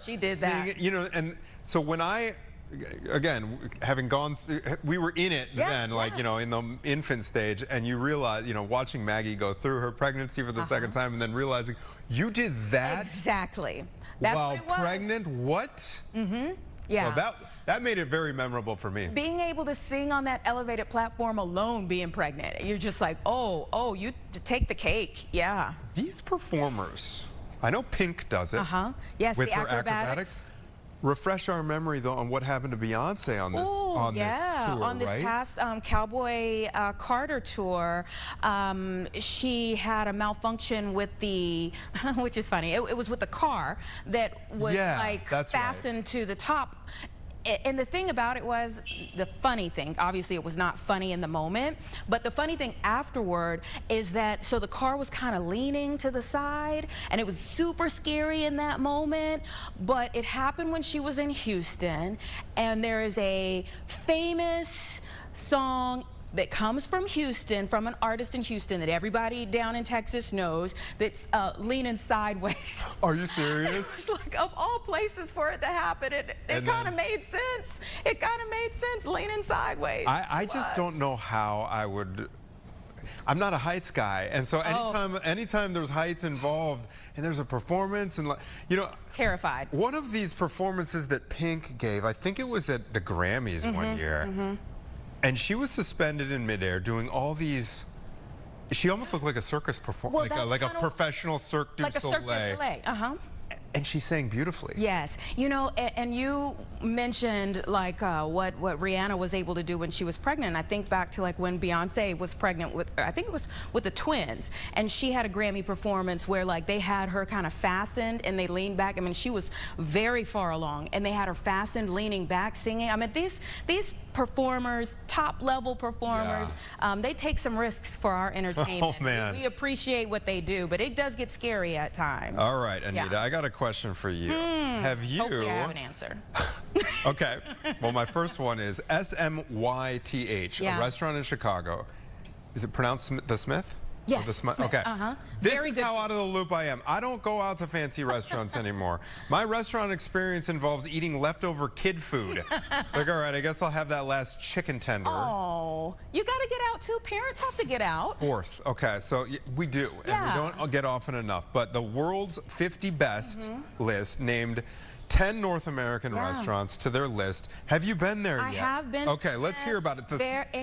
she did that. It, you know, and so when again, having gone through, we were in it then, like, you know, in the infant stage, and you realize, you know, watching Maggie go through her pregnancy for the second time and then realizing you did that. Exactly. That's while what it was. pregnant. What? Yeah. So that made it very memorable for me. Being able to sing on that elevated platform alone, being pregnant, you're just like, oh, you take the cake. Yeah. These performers, I know Pink does it. Yes, with the her acrobatics. Refresh our memory though on what happened to Beyonce on this this tour, on this past Cowboy Carter tour. She had a malfunction with the, which is funny. It was with the car that was like fastened to the top. And the thing about it was, the funny thing, obviously it was not funny in the moment, but the funny thing afterward is that, so the car was kind of leaning to the side, and it was super scary in that moment, but it happened when she was in Houston, and there is a famous song that comes from Houston, from an artist in Houston that everybody down in Texas knows, that's leaning sideways. Are you serious? It's like, of all places for it to happen, it kind of made sense. It kind of made sense, leaning sideways. I just don't know how I would. I'm not a heights guy, and so anytime there's heights involved and there's a performance, and you know, terrified. One of these performances that Pink gave, I think it was at the Grammys one year. And she was suspended in midair doing all these. She almost looked like a circus performer, like a professional Cirque du Soleil. Like a Cirque du Soleil, And she sang beautifully. Yes, you know, and you mentioned like what Rihanna was able to do when she was pregnant. I think back to like when Beyonce was pregnant with, I think it was with the twins, and she had a Grammy performance where like they had her kind of fastened and they leaned back. I mean, she was very far along, and they had her fastened, leaning back, singing. I mean, these performers, top-level performers, they take some risks for our entertainment. Oh man, we appreciate what they do, but it does get scary at times. All right, Anita, I got a question for you. Have you? Hopefully I have an answer. Okay. Well, my first one is SMYTH, a restaurant in Chicago. Is it pronounced the Smyth? Yes. The Smyth. Okay. This is how out of the loop I am. I don't go out to fancy restaurants anymore. My restaurant experience involves eating leftover kid food. Like, all right, I guess I'll have that last chicken tender. Oh, you got to get out too. Parents have to get out. Fourth. Okay, so we do, and we don't get often enough. But the world's 50 best list named 10 North American restaurants to their list. Have you been there yet? I have been. Okay, let's hear about it.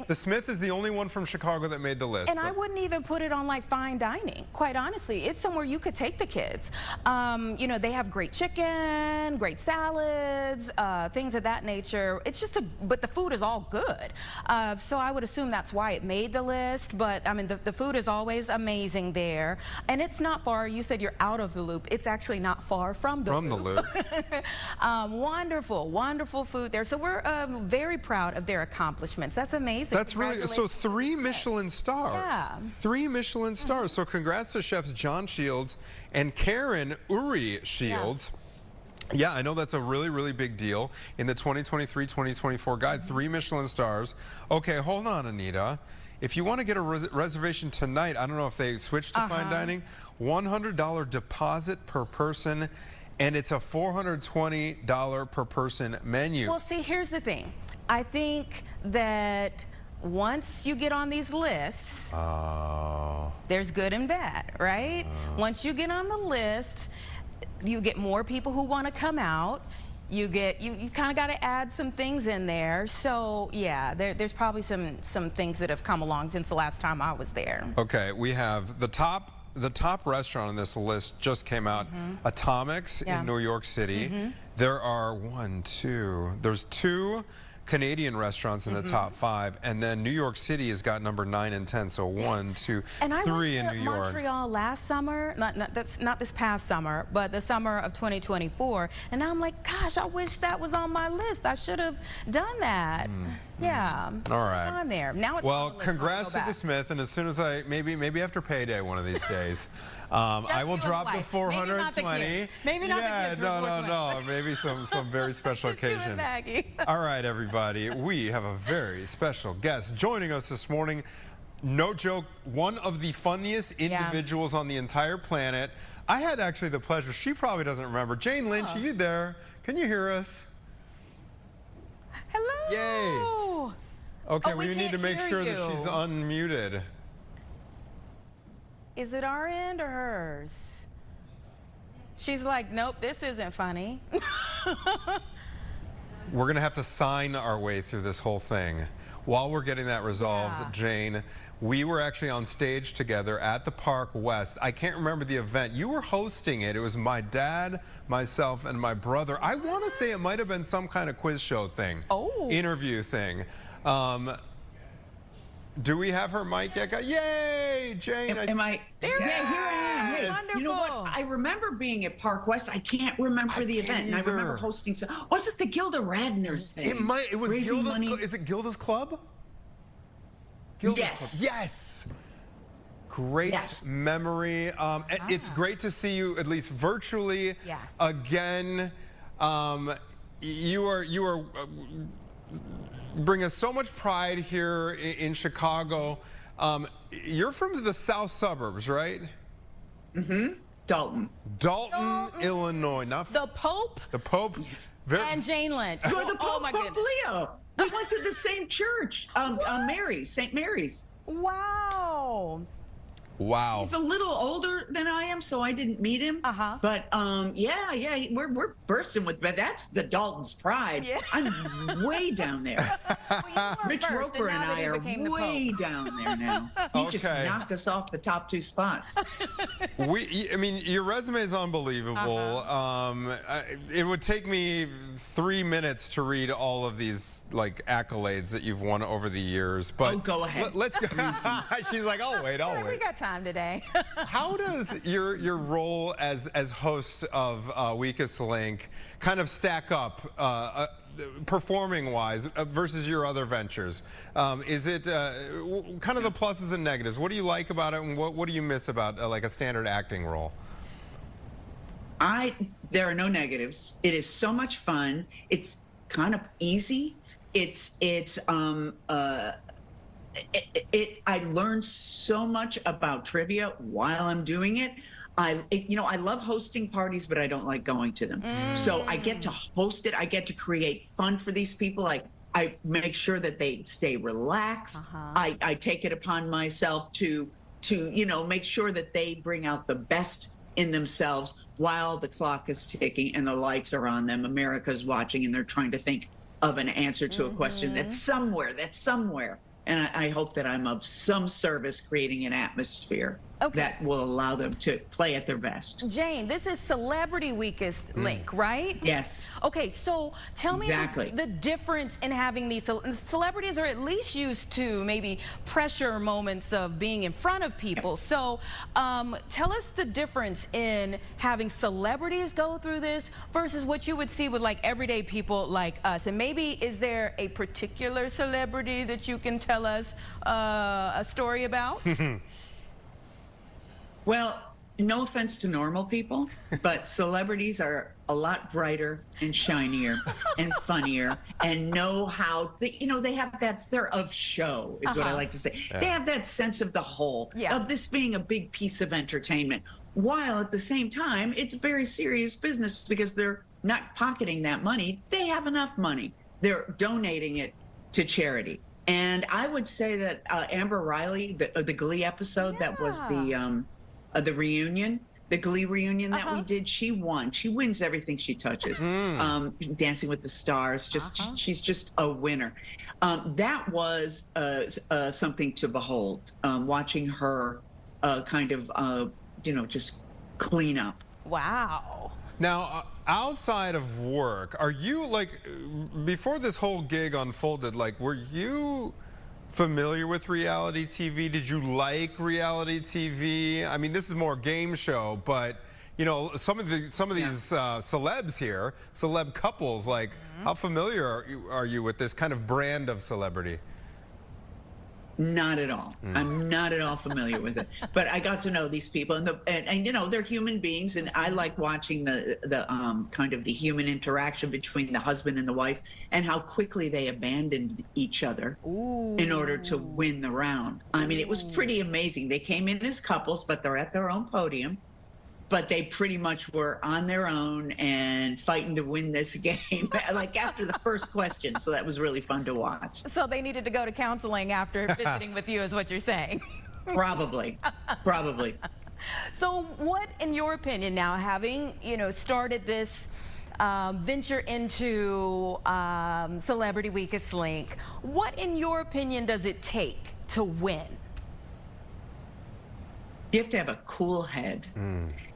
The Smyth is the only one from Chicago that made the list. And I wouldn't even put it on like fine dining, quite honestly. It's somewhere you could take the kids. You know, they have great chicken, great salads, things of that nature. It's just but the food is all good. So I would assume that's why it made the list. But I mean, the food is always amazing there. And it's not far. You said you're out of the loop. It's actually not far from the loop. Wonderful, wonderful food there. So we're very proud of their accomplishments. That's amazing. That's really, so 3 Michelin stars. Yeah. 3 Michelin stars. So congrats to chefs John Shields and Karen Uri Shields. Yeah, I know that's a really, really big deal in the 2023-2024 guide. 3 Michelin stars. Okay, hold on, Anita. If you want to get a reservation tonight, I don't know if they switched to fine dining, $100 deposit per person. And it's a $420 per person menu. Well, see, here's the thing. I think that once you get on these lists, there's good and bad, right? Once you get on the list, you get more people who want to come out. You kind of got to add some things in there. So yeah, there's probably some things that have come along since the last time I was there. Okay, we have the top restaurant on this list just came out, Atomics in New York City. There are there's 2 Canadian restaurants in the top 5, and then New York City has got number 9 and 10, so 1, 2, 3 in New York. And I went to Montreal last summer, that's not this past summer, but the summer of 2024, and I'm like, gosh, I wish that was on my list. I should have done that. Yeah. All right. On there. Now it's well, congrats to the Smyth, and as soon as maybe after payday one of these days, I will drop the 420. Maybe not the kids. No. Maybe some very special occasion. All right, everybody. We have a very special guest joining us this morning. No joke, one of the funniest individuals on the entire planet. I had actually the pleasure, she probably doesn't remember. Jane Lynch, are you there? Can you hear us? Hello. Yay. Okay, we need to make sure that she's unmuted. Is it our end or hers? She's like, nope, this isn't funny. We're going to have to sign our way through this whole thing. While we're getting that resolved, Jane, we were actually on stage together at the Park West. I can't remember the event. You were hosting it. It was my dad, myself, and my brother. I want to say it might have been some kind of quiz show thing, interview thing. Do we have her mic yet? Yay, Jane! Am I? There yeah, here I am. Hey, wonderful. You know what? I remember being at Park West. I can't remember the event, and I remember hosting. Was it the Gilda Radner thing? It was Gilda's. Is it Gilda's Club? Gilda's yes. Club. Yes. Great memory. It's great to see you at least virtually again. You are. Bring us so much pride here in Chicago. You're from the south suburbs, right? Mm-hmm. Dalton, Illinois. Not the Pope. The Pope. And Jane Lynch. You're the Pope, my goodness. Leo. We went to the same church, St. Mary's. Wow. Wow. He's a little older than I am, so I didn't meet him. But yeah, we're bursting with, but that's the Dalton's pride. Yeah. I'm way down there. Rich Roper and I are way down there now. He just knocked us off the top 2 spots. I mean, your resume is unbelievable. It would take me 3 minutes to read all of these accolades that you've won over the years. But go ahead. Let's go. She's like, I'll wait. We got time today. How does your role as host of Weakest Link kind of stack up performing-wise versus your other ventures? Is it kind of the pluses and negatives? What do you like about it, and what do you miss about like a standard acting role? There are no negatives. It is so much fun. It's kind of easy. I learned so much about trivia while I'm doing it. I love hosting parties, but I don't like going to them. So I get to host it. I get to create fun for these people. I make sure that they stay relaxed. I take it upon myself to make sure that they bring out the best in themselves while the clock is ticking and the lights are on them. America's watching, and they're trying to think of an answer to a question that's somewhere. And I hope that I'm of some service creating an atmosphere that will allow them to play at their best. Jane, this is Celebrity Weakest Link, right? Yes. Okay, so tell me the difference in having these celebrities are at least used to maybe pressure moments of being in front of people. So tell us the difference in having celebrities go through this versus what you would see with everyday people like us. And maybe is there a particular celebrity that you can tell us a story about? Well, no offense to normal people, but celebrities are a lot brighter and shinier and funnier and know how, they have they're of show is what I like to say. They have that sense of the whole, of this being a big piece of entertainment, while at the same time, it's very serious business because they're not pocketing that money. They have enough money. They're donating it to charity. And I would say that Amber Riley, the Glee episode that was the reunion, the Glee reunion that we did, she won. She wins everything she touches. Dancing with the Stars, she's just a winner. That was something to behold, watching her kind of, just clean up. Wow. Now, outside of work, are you before this whole gig unfolded, were you familiar with reality TV? Did you like reality TV? I mean, this is more game show, but some of these celebs here, celeb couples, how familiar are you with this kind of brand of celebrity? Not at all. I'm not at all familiar with it. But I got to know these people, and they're human beings, and I like watching the kind of the human interaction between the husband and the wife, and how quickly they abandoned each other in order to win the round. I mean, it was pretty amazing. They came in as couples, but they're at their own podium, but they pretty much were on their own and fighting to win this game, like after the first question. So that was really fun to watch. So they needed to go to counseling after visiting with you, is what you're saying. Probably, probably. So what, in your opinion now, having, started this venture into Celebrity Weakest Link, what, in your opinion, does it take to win? You have to have a cool head.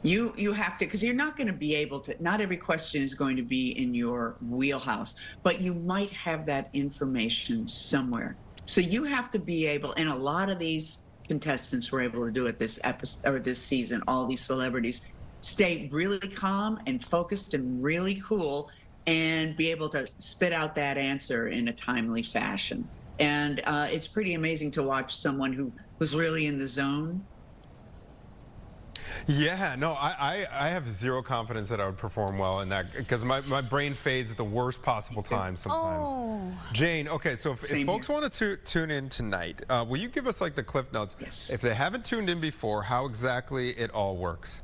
You have to, because you're not going to be able to, not every question is going to be in your wheelhouse, but you might have that information somewhere. So you have to be able, and a lot of these contestants were able to do it this episode or this season, all these celebrities, stay really calm and focused and really cool and be able to spit out that answer in a timely fashion. And it's pretty amazing to watch someone who's really in the zone. Yeah, no, I have zero confidence that I would perform well in that, because my brain fades at the worst possible time sometimes. Oh. Jane, okay, so if folks want to tune in tonight, will you give us like the Cliff Notes? Yes. If they haven't tuned in before, how exactly it all works?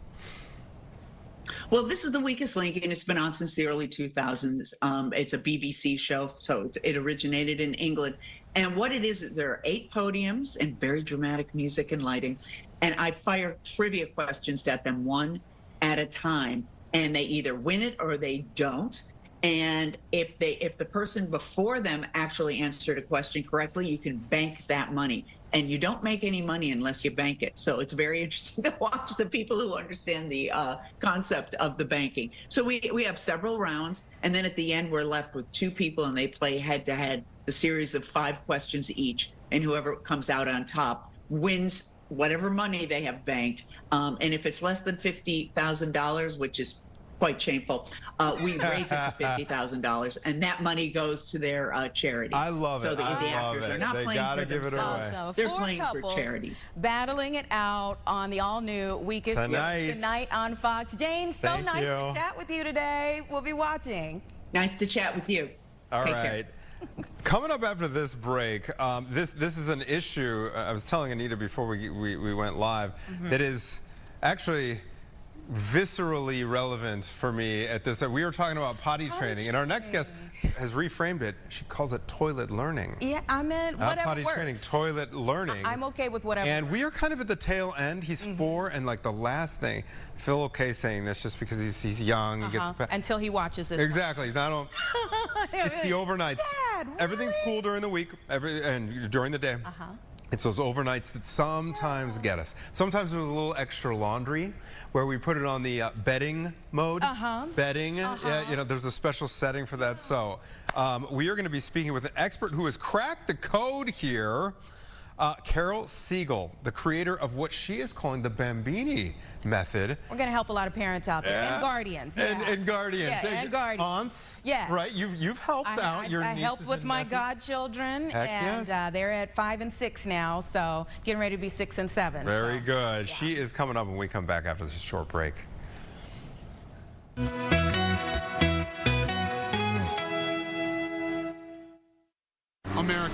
Well, this is The Weakest Link, and it's been on since the early 2000s. It's a BBC show, so it originated in England. And what it is, there are 8 podiums and very dramatic music and lighting. And I fire trivia questions at them one at a time, and they either win it or they don't. And if the person before them actually answered a question correctly, you can bank that money. And you don't make any money unless you bank it. So it's very interesting to watch the people who understand the concept of the banking. So we have several rounds, and then at the end we're left with 2 people, and they play head-to-head, a series of 5 questions each, and whoever comes out on top wins whatever money they have banked. And if it's less than $50,000, which is quite shameful, we raise it to $50,000, and that money goes to their charity. I love so it. the actors are not they playing for give themselves. It away. So They're 4 playing for couples charities. battling it out on the all-new Weakest Link tonight on Fox. Jane, so Thank nice you. to chat with you today. We'll be watching. Nice to chat with you. All Take right. care. Coming up after this break, this is an issue, I was telling Anita before we went live, that is actually viscerally relevant for me at this. We were talking about potty training, and our next guest has reframed it. She calls it toilet learning. Yeah, I meant whatever potty works. training, toilet learning. I'm okay with whatever. And we are kind of at the tail end. He's 4, and like the last thing, I feel okay saying this just because he's young. He gets until he watches this. Exactly. Not it's the overnights. Dad, Everything's cool during the week, and during the day. It's those overnights that sometimes get us. Sometimes there's a little extra laundry where we put it on the bedding mode. Bedding, yeah, there's a special setting for that. So we are going to be speaking with an expert who has cracked the code here. Carol Siegel, the creator of what she is calling the Bambini method. We're going to help a lot of parents out there, and guardians. And guardians. Yeah, and guardians. Aunts. Yes. Right, you've helped out your I nieces helped with and my nephews. godchildren, Heck and yes. they're at 5 and 6 now, so getting ready to be 6 and 7. Very good. Yeah. She is coming up when we come back after this short break. America.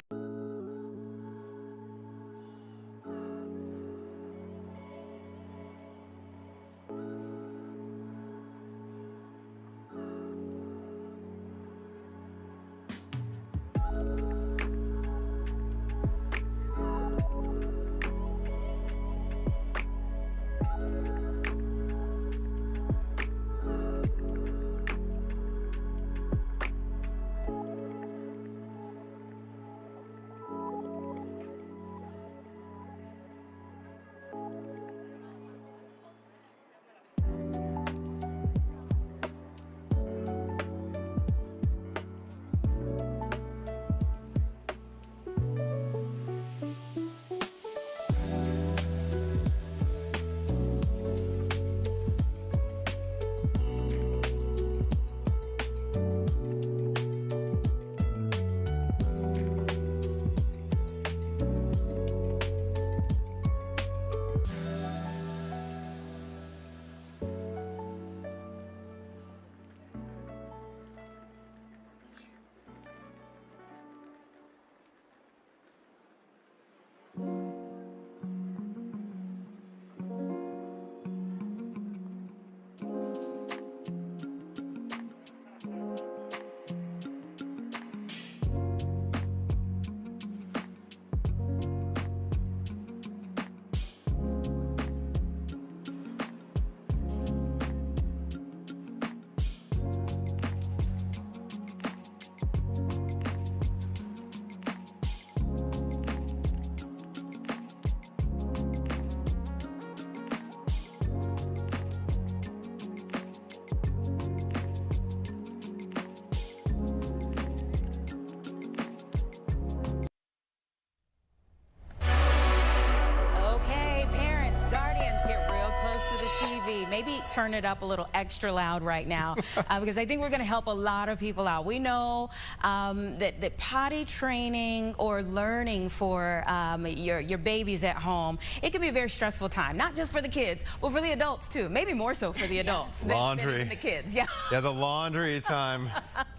maybe turn it up a little extra loud right now because I think we're going to help a lot of people out. We know that potty training or learning for your babies at home, it can be a very stressful time, not just for the kids, but for the adults too. Maybe more so for the adults than the kids. Yeah. Yeah, the laundry time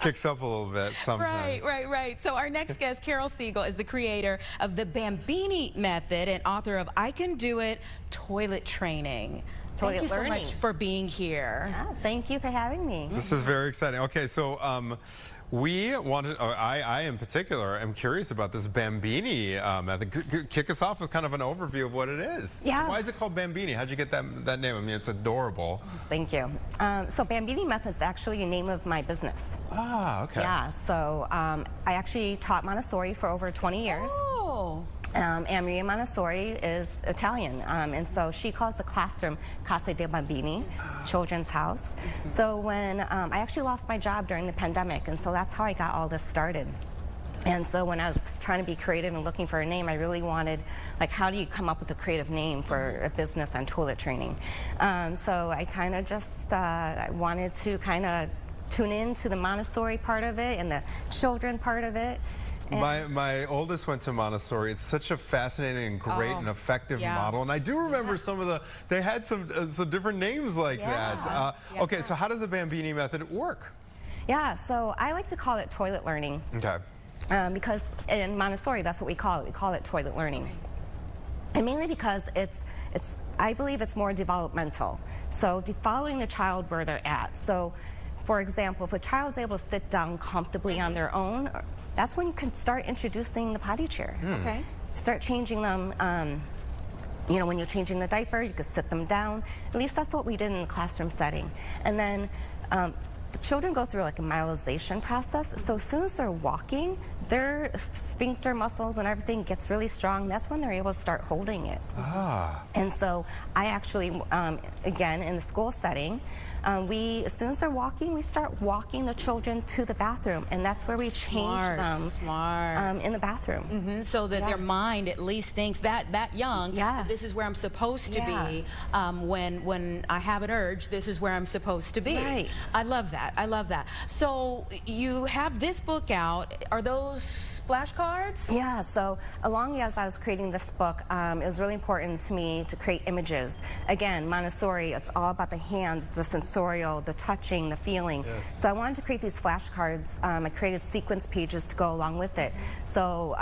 kicks up a little bit sometimes. Right. So our next guest, Carol Siegel, is the creator of the Bambini method and author of I Can Do It Toilet Training. Thank you so much for being here. Yeah, thank you for having me. This is very exciting. Okay, so we wanted, I in particular am curious about this Bambini method. Kick us off with kind of an overview of what it is. Yeah. Why is it called Bambini? How'd you get that name? I mean, it's adorable. Thank you. So Bambini method is actually the name of my business. Ah, okay. Yeah, so I actually taught Montessori for over 20 years. Oh. And Maria Montessori is Italian, and so she calls the classroom Casa dei Bambini, children's house. So when I actually lost my job during the pandemic, and so that's how I got all this started. And so when I was trying to be creative and looking for a name, I really wanted, like, how do you come up with a creative name for a business on toilet training? So I kind of just I wanted to kind of tune into the Montessori part of it and the children part of it. My oldest went to Montessori. It's such a fascinating and great and effective model. And I do remember some of they had some different names like that. Okay, so how does the Bambini method work? Yeah, so I like to call it toilet learning. Okay. Because in Montessori, that's what we call it. We call it toilet learning. And mainly because I believe it's more developmental. So following the child where they're at. So, for example, if a child's able to sit down comfortably on their own, that's when you can start introducing the potty chair. Okay. Start changing them. You know, when you're changing the diaper, you could sit them down. At least that's what we did in the classroom setting. And then the children go through like a myelinization process. So as soon as they're walking, their sphincter muscles and everything gets really strong. That's when they're able to start holding it. Ah. And so I actually, again, in the school setting, as soon as they're walking, we start walking the children to the bathroom, and that's where we change them in the bathroom. So that their mind at least thinks that young, that this is where I'm supposed to be. When I have an urge, this is where I'm supposed to be. Right. I love that. I love that. So you have this book out. Are those flashcards? Yeah, so along as I was creating this book, it was really important to me to create images. Again, Montessori, it's all about the hands, the sensorial, the touching, the feeling. Yes. So I wanted to create these flashcards. I created sequence pages to go along with it. So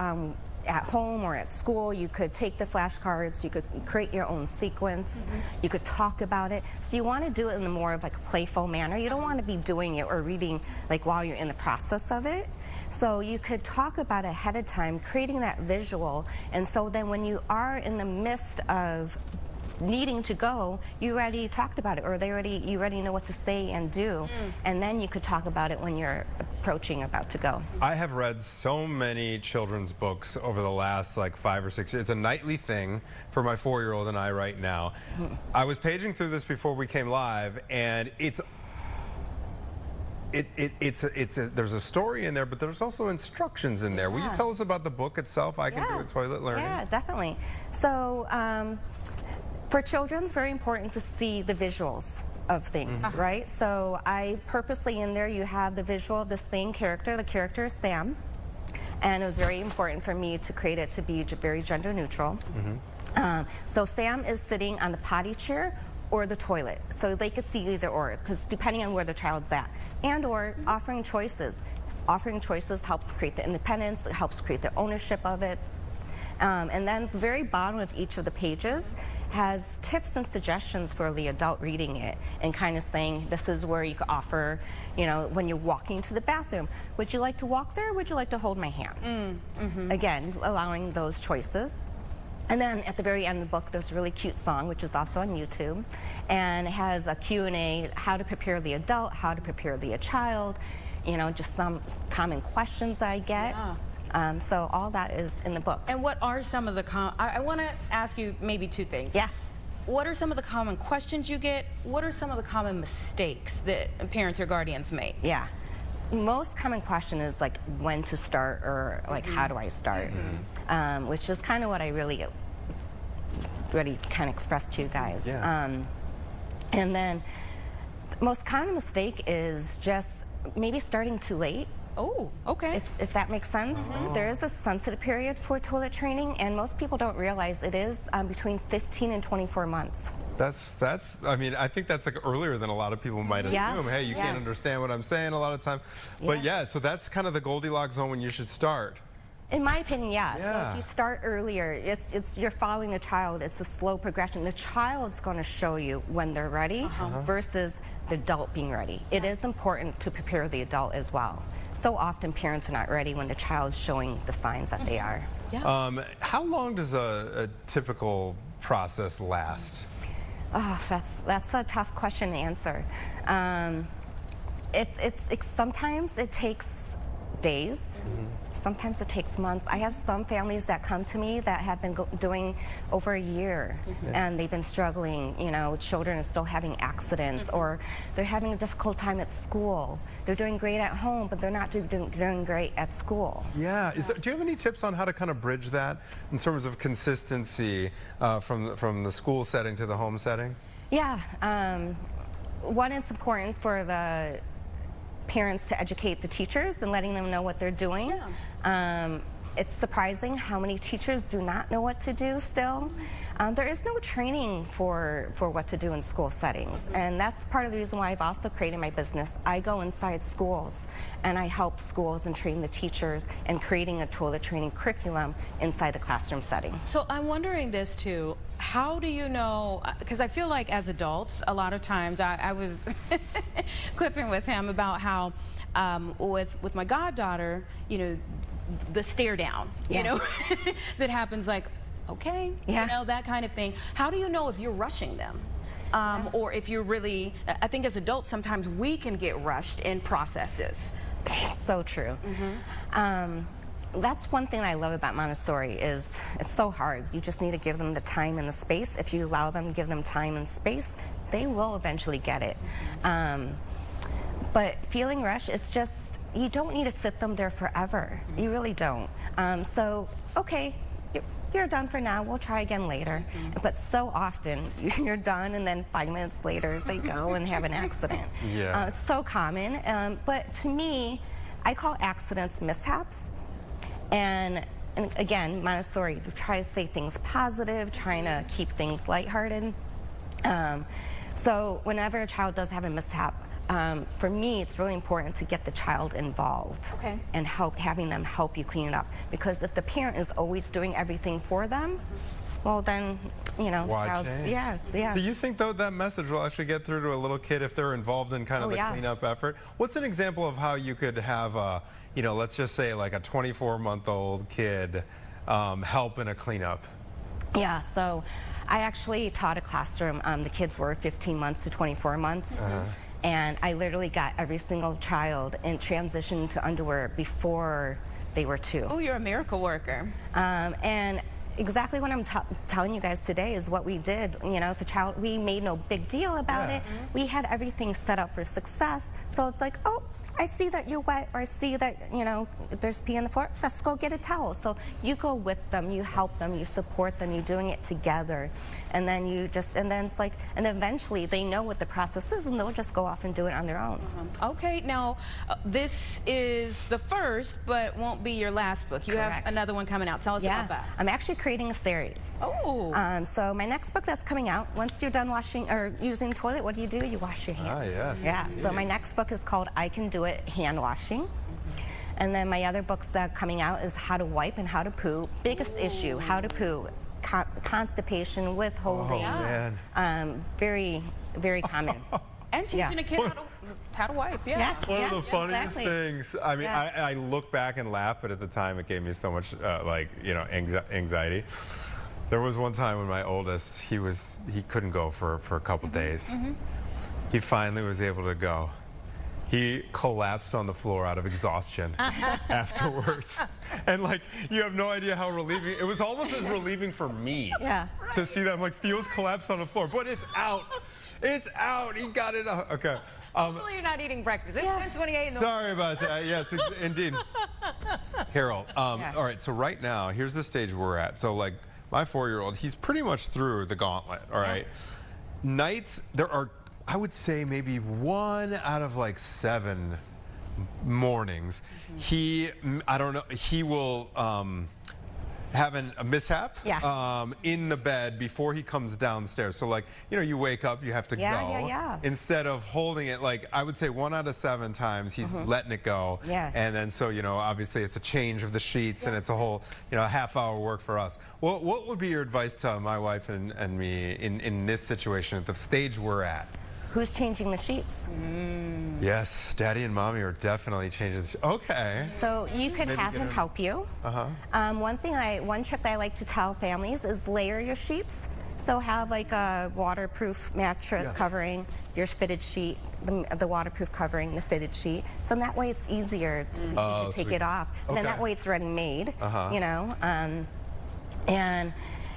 at home or at school, you could take the flashcards, you could create your own sequence, you could talk about it. So you want to do it in a more of like a playful manner. You don't want to be doing it or reading like while you're in the process of it. So you could talk about it ahead of time, creating that visual, and so then when you are in the midst of needing to go, you already talked about it, or you already know what to say and do, and then you could talk about it when you're about to go. I have read so many children's books over the last like 5 or 6 years. It's a nightly thing for my 4-year-old and I right now. I was paging through this before we came live, and there's a story in there, but there's also instructions in there. Will you tell us about the book itself, I Can Do It Toilet Learning? Yeah, definitely. So for children, it's very important to see the visuals of things, right? So I purposely in there, you have the visual of the same character. The character is Sam, and it was very important for me to create it to be very gender neutral. So Sam is sitting on the potty chair or the toilet, so they could see either or, because depending on where the child's at, and or offering choices. Offering choices helps create the independence, it helps create the ownership of it. And then the very bottom of each of the pages has tips and suggestions for the adult reading it, and kind of saying this is where you could offer, you know, when you're walking to the bathroom, would you like to walk there or would you like to hold my hand? Again, allowing those choices. And then at the very end of the book, there's a really cute song, which is also on YouTube, and it has a Q&A, how to prepare the adult, how to prepare the child, you know, just some common questions I get. So all that is in the book. And what are some of the I want to ask you maybe two things. Yeah. What are some of the common questions you get? What are some of the common mistakes that parents or guardians make? Yeah. Most common question is like when to start, or like how do I start? Which is kind of what I really kind of expressed to you guys. And then the most common mistake is just maybe starting too late. Oh, okay. If that makes sense. There is a sensitive period for toilet training, and most people don't realize it is between 15 and 24 months. I mean, I think that's like earlier than a lot of people might assume. Hey, you can't understand what I'm saying a lot of time. But yeah, so that's kind of the Goldilocks zone when you should start. In my opinion, yeah. So if you start earlier, you're following the child. It's a slow progression. The child's going to show you when they're ready versus the adult being ready. It is important to prepare the adult as well. So often parents are not ready when the child's showing the signs that they are. How long does a typical process last? Oh, that's a tough question to answer. Sometimes it takes days. Sometimes it takes months. I have some families that come to me that have been doing over a year, and they've been struggling. You know, children are still having accidents, or they're having a difficult time at school. They're doing great at home, but they're not doing great at school. Yeah. Do you have any tips on how to kind of bridge that in terms of consistency from the school setting to the home setting? Yeah. One, it's important for the parents to educate the teachers and letting them know what they're doing. It's surprising how many teachers do not know what to do still. There is no training for what to do in school settings, and that's part of the reason why I've also created my business. I go inside schools and I help schools and train the teachers in creating a toilet training curriculum inside the classroom setting. So I'm wondering this too, how do you know, because I feel like as adults, a lot of times I was quipping with him about how with my goddaughter, you know, the stare down, you know, that happens, like, okay, you know, that kind of thing. How do you know if you're rushing them? Or if you're really, I think as adults, sometimes we can get rushed in processes. So true. That's one thing I love about Montessori is it's so hard. You just need to give them the time and the space. If you allow them, give them time and space, they will eventually get it. But feeling rushed, it's just, you don't need to sit them there forever. You really don't. So, okay, you're done for now, we'll try again later. But so often, you're done and then 5 minutes later, they go and have an accident. So common, but to me, I call accidents mishaps. And again, Montessori, you try to say things positive, trying to keep things lighthearted. So whenever a child does have a mishap, for me, it's really important to get the child involved and having them help you clean it up. Because if the parent is always doing everything for them, well then, you know, the child's, So you think though that message will actually get through to a little kid if they're involved in kind of the cleanup effort? What's an example of how you could have a, you know, let's just say like a 24-month-old kid help in a cleanup? Yeah, so I actually taught a classroom. The kids were 15 months to 24 months. And I literally got every single child in transition to underwear before they were 2. Oh, you're a miracle worker. And exactly what I'm telling you guys today is what we did. You know, if a child, we made no big deal about it. We had everything set up for success. So it's like, oh, I see that you're wet, or I see that, you know, there's pee on the floor. Let's go get a towel. So you go with them, you help them, you support them, you're doing it together. And then you just, and then it's like, and eventually they know what the process is and they'll just go off and do it on their own. Okay, now this is the first, but won't be your last book. You have another one coming out. Tell us about that. I'm actually creating a series. So my next book that's coming out, once you're done washing or using the toilet, what do? You wash your hands. So my next book is called I Can Do It Hand Washing. And then my other books that are coming out is How to Wipe and How to Poo. Biggest issue, how to poo. Constipation, withholding, very, very common. And teaching a kid how to wipe, One of the funniest things, I mean, I look back and laugh, but at the time it gave me so much, like, you know, anxiety. There was one time when my oldest, he couldn't go for a couple days. He finally was able to go. He collapsed on the floor out of exhaustion afterwards. And like, you have no idea how relieving, it was almost as relieving for me to see that. I'm like, Theo's collapsed on the floor, but it's out. It's out, he got it out. Okay. Hopefully you're not eating breakfast. It's 10:28 in the Sorry about that, yes, indeed. Carol, all right, so right now, here's the stage we're at. So like, my 4-year-old, he's pretty much through the gauntlet, all right? Nights, there are I would say maybe 1 out of like 7 mornings, I don't know, he will have a mishap in the bed before he comes downstairs. So like, you know, you wake up, you have to go. Instead of holding it, like I would say 1 out of 7 times he's letting it go. And then so, you know, obviously it's a change of the sheets and it's a whole, you know, a half-hour work for us. Well, what would be your advice to my wife and me in this situation at the stage we're at? Who's changing the sheets? Yes, Daddy and Mommy are definitely changing the sheets. Okay. So you could have him help you. One trick that I like to tell families is layer your sheets. So have like a waterproof mattress covering, your fitted sheet, the waterproof covering, the fitted sheet. So that way it's easier to take it off. And then that way it's ready made, you know. And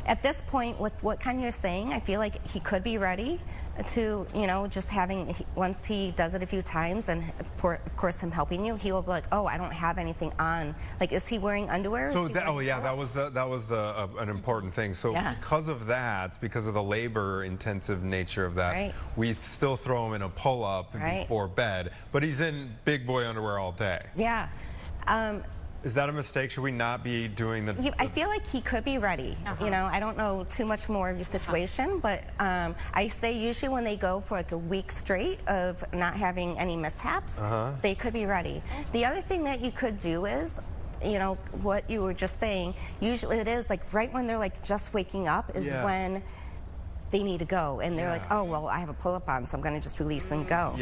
at this point, with what kind you're saying, I feel like he could be ready to, you know, just having, once he does it a few times and of course him helping you, he will be like, oh, I don't have anything on. Like, is he wearing underwear? So that, that was an important thing. So because of that, because of the labor intensive nature of that, we still throw him in a pull-up before bed, but he's in big boy underwear all day. Is that a mistake? Should we not be doing the... I feel like he could be ready. You know, I don't know too much more of your situation, but I say usually when they go for like a week straight of not having any mishaps, they could be ready. The other thing that you could do is, you know, what you were just saying, usually it is like right when they're like just waking up is when they need to go, and they're like, oh, well, I have a pull-up on, so I'm going to just release and go.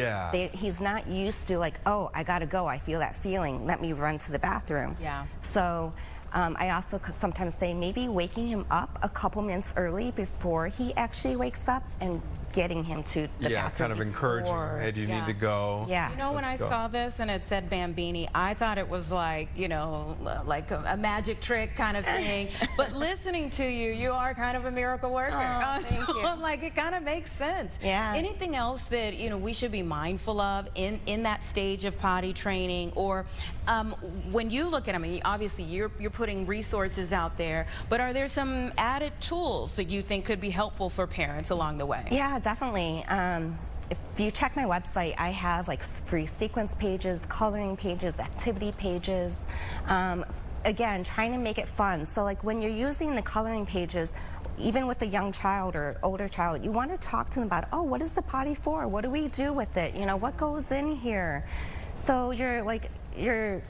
He's not used to like, oh, I got to go, I feel that feeling, let me run to the bathroom. So I also sometimes say maybe waking him up a couple minutes early before he actually wakes up and getting him to the bathroom. Kind of encouraging him, hey, do you need to go? You know, when I saw this and it said Bambini, I thought it was like, you know, like a magic trick kind of thing. But listening to you, you are kind of a miracle worker. Thank you. I'm like, it kind of makes sense. Anything else that, you know, we should be mindful of in that stage of potty training? Or when you look at, I mean, obviously you're putting resources out there, but are there some added tools that you think could be helpful for parents along the way? Yeah, definitely. If you check my website, I have like free sequence pages, coloring pages, activity pages. Again, trying to make it fun. So like when you're using the coloring pages, even with a young child or older child, you want to talk to them about, oh, what is the potty for? What do we do with it? You know, what goes in here? So you're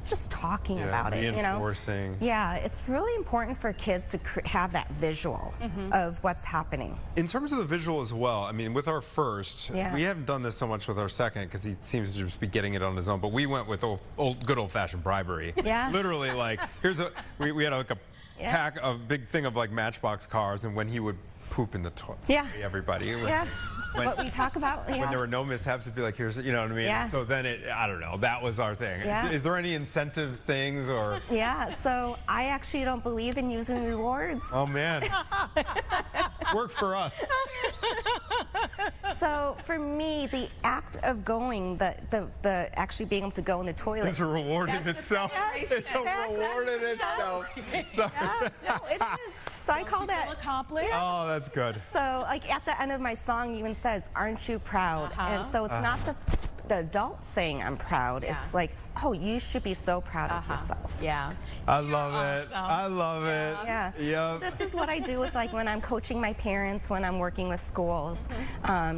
just talking about it, you know. Yeah, it's really important for kids to have that visual of what's happening. In terms of the visual as well, I mean, with our first, we haven't done this so much with our second because he seems to just be getting it on his own, but we went with good old-fashioned bribery. Literally, like, we had like a pack of big thing of like Matchbox cars, and when he would poop in the toilet, everybody. What we talk about, when there were no mishaps, it'd be like, here's, you know what I mean? So then I don't know, that was our thing. Is there any incentive things or? So I actually don't believe in using rewards. Oh man, work for us. So for me, the act of going, the actually being able to go in the toilet. It's a reward in itself. It's a reward in itself. No, it is. So I call that accomplished. Oh, that's good. So like at the end of my song even says, aren't you proud? And so it's not the adults saying I'm proud. It's like, oh, you should be so proud of yourself. I love it. I love it. This is what I do with like when I'm coaching my parents, when I'm working with schools,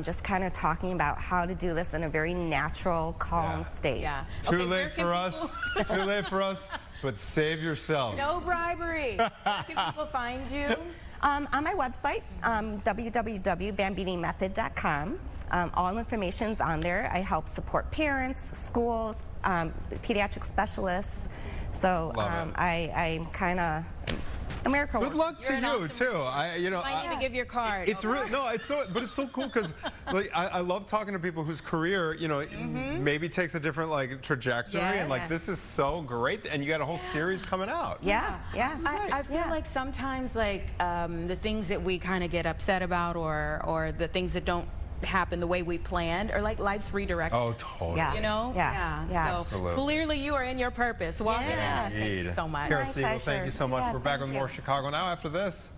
just kind of talking about how to do this in a very natural, calm state. Too late for us. Too late for us. But save yourself. No bribery. Where can people find you? On my website, www.bambinimethod.com. All information's on there. I help support parents, schools, pediatric specialists. So I'm kind of a miracle. Good luck to you too. I need to give your card. It's really but it's so cool because like I love talking to people whose career, you know, maybe takes a different like trajectory, and like this is so great, and you got a whole series coming out. I feel like sometimes like the things that we kind of get upset about, or the things that don't happen the way we planned, or like life's redirection. Oh, totally. You know? So clearly you are in your purpose. Walk it out. Thank you so much. Kara Siegel, thank you so much. We're back with more Chicago Now after this.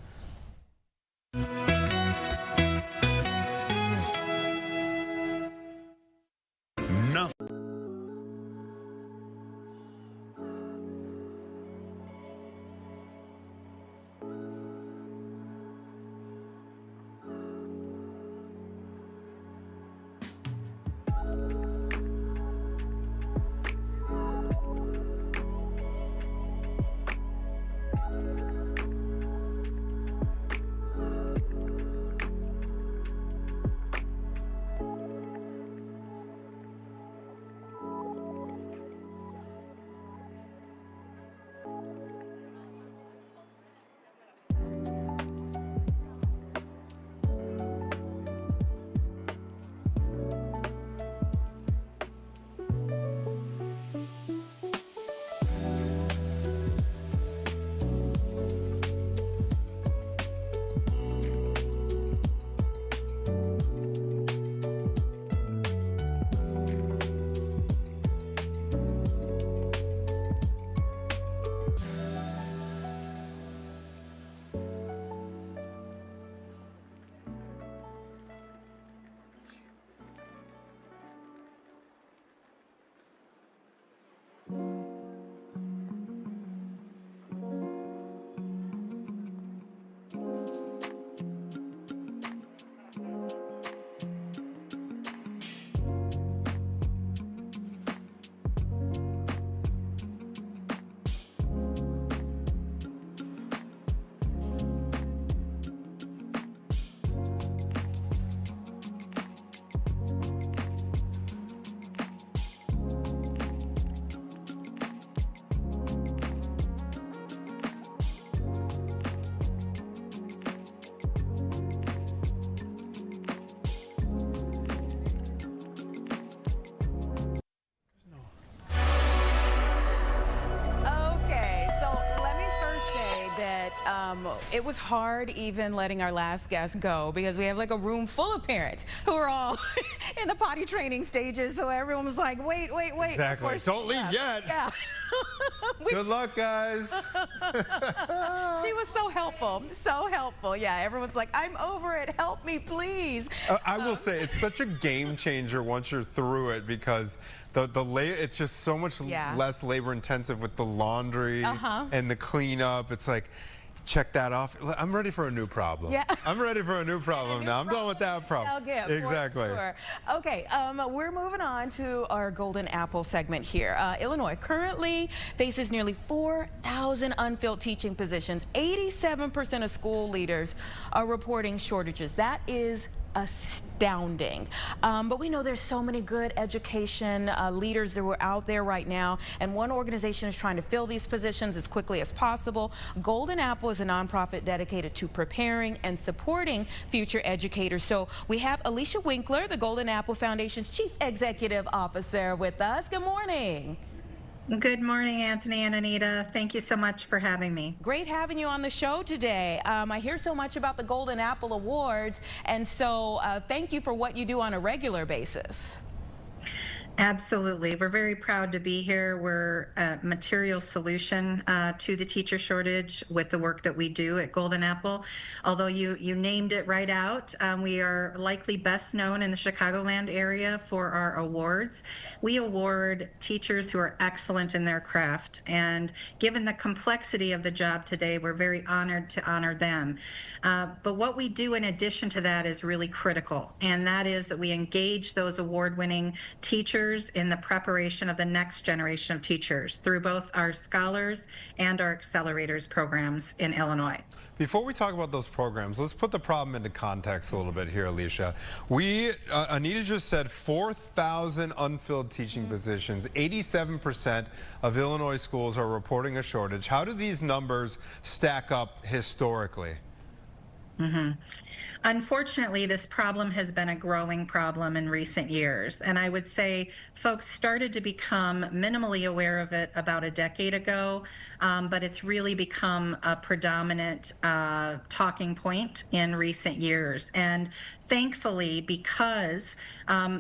It was hard even letting our last guest go because we have like a room full of parents who are all in the potty training stages. So everyone was like, wait. Exactly. Don't leave yet. Yeah. Good luck, guys. She was so helpful. So helpful. Yeah, everyone's like, I'm over it. Help me, please. I will say it's such a game changer once you're through it because it's just so much less labor intensive with the laundry and the cleanup. It's like, check that off. I'm ready for a new problem. Yeah. I'm ready for a new problem now. I'm done with that problem. Exactly. Sure. Okay, we're moving on to our Golden Apple segment here. Illinois currently faces nearly 4,000 unfilled teaching positions. 87% of school leaders are reporting shortages. That is astounding. But we know there's so many good education leaders that are out there right now, and one organization is trying to fill these positions as quickly as possible. Golden Apple is a nonprofit dedicated to preparing and supporting future educators. So we have Alicia Winkler, the Golden Apple Foundation's Chief Executive Officer, with us. Good morning. Good morning, Anthony and Anita. Thank you so much for having me. Great having you on the show today. I hear so much about the Golden Apple Awards, and so thank you for what you do on a regular basis. Absolutely. We're very proud to be here. We're a material solution to the teacher shortage with the work that we do at Golden Apple. Although you named it right out, we are likely best known in the Chicagoland area for our awards. We award teachers who are excellent in their craft, and given the complexity of the job today, we're very honored to honor them. But what we do in addition to that is really critical, and that is that we engage those award-winning teachers in the preparation of the next generation of teachers through both our Scholars and our Accelerators programs in Illinois. Before we talk about those programs, let's put the problem into context a little bit here, Alicia. Anita just said 4,000 unfilled teaching positions. 87% of Illinois schools are reporting a shortage. How do these numbers stack up historically? Unfortunately, this problem has been a growing problem in recent years, and I would say folks started to become minimally aware of it about a decade ago, but it's really become a predominant talking point in recent years. And thankfully, because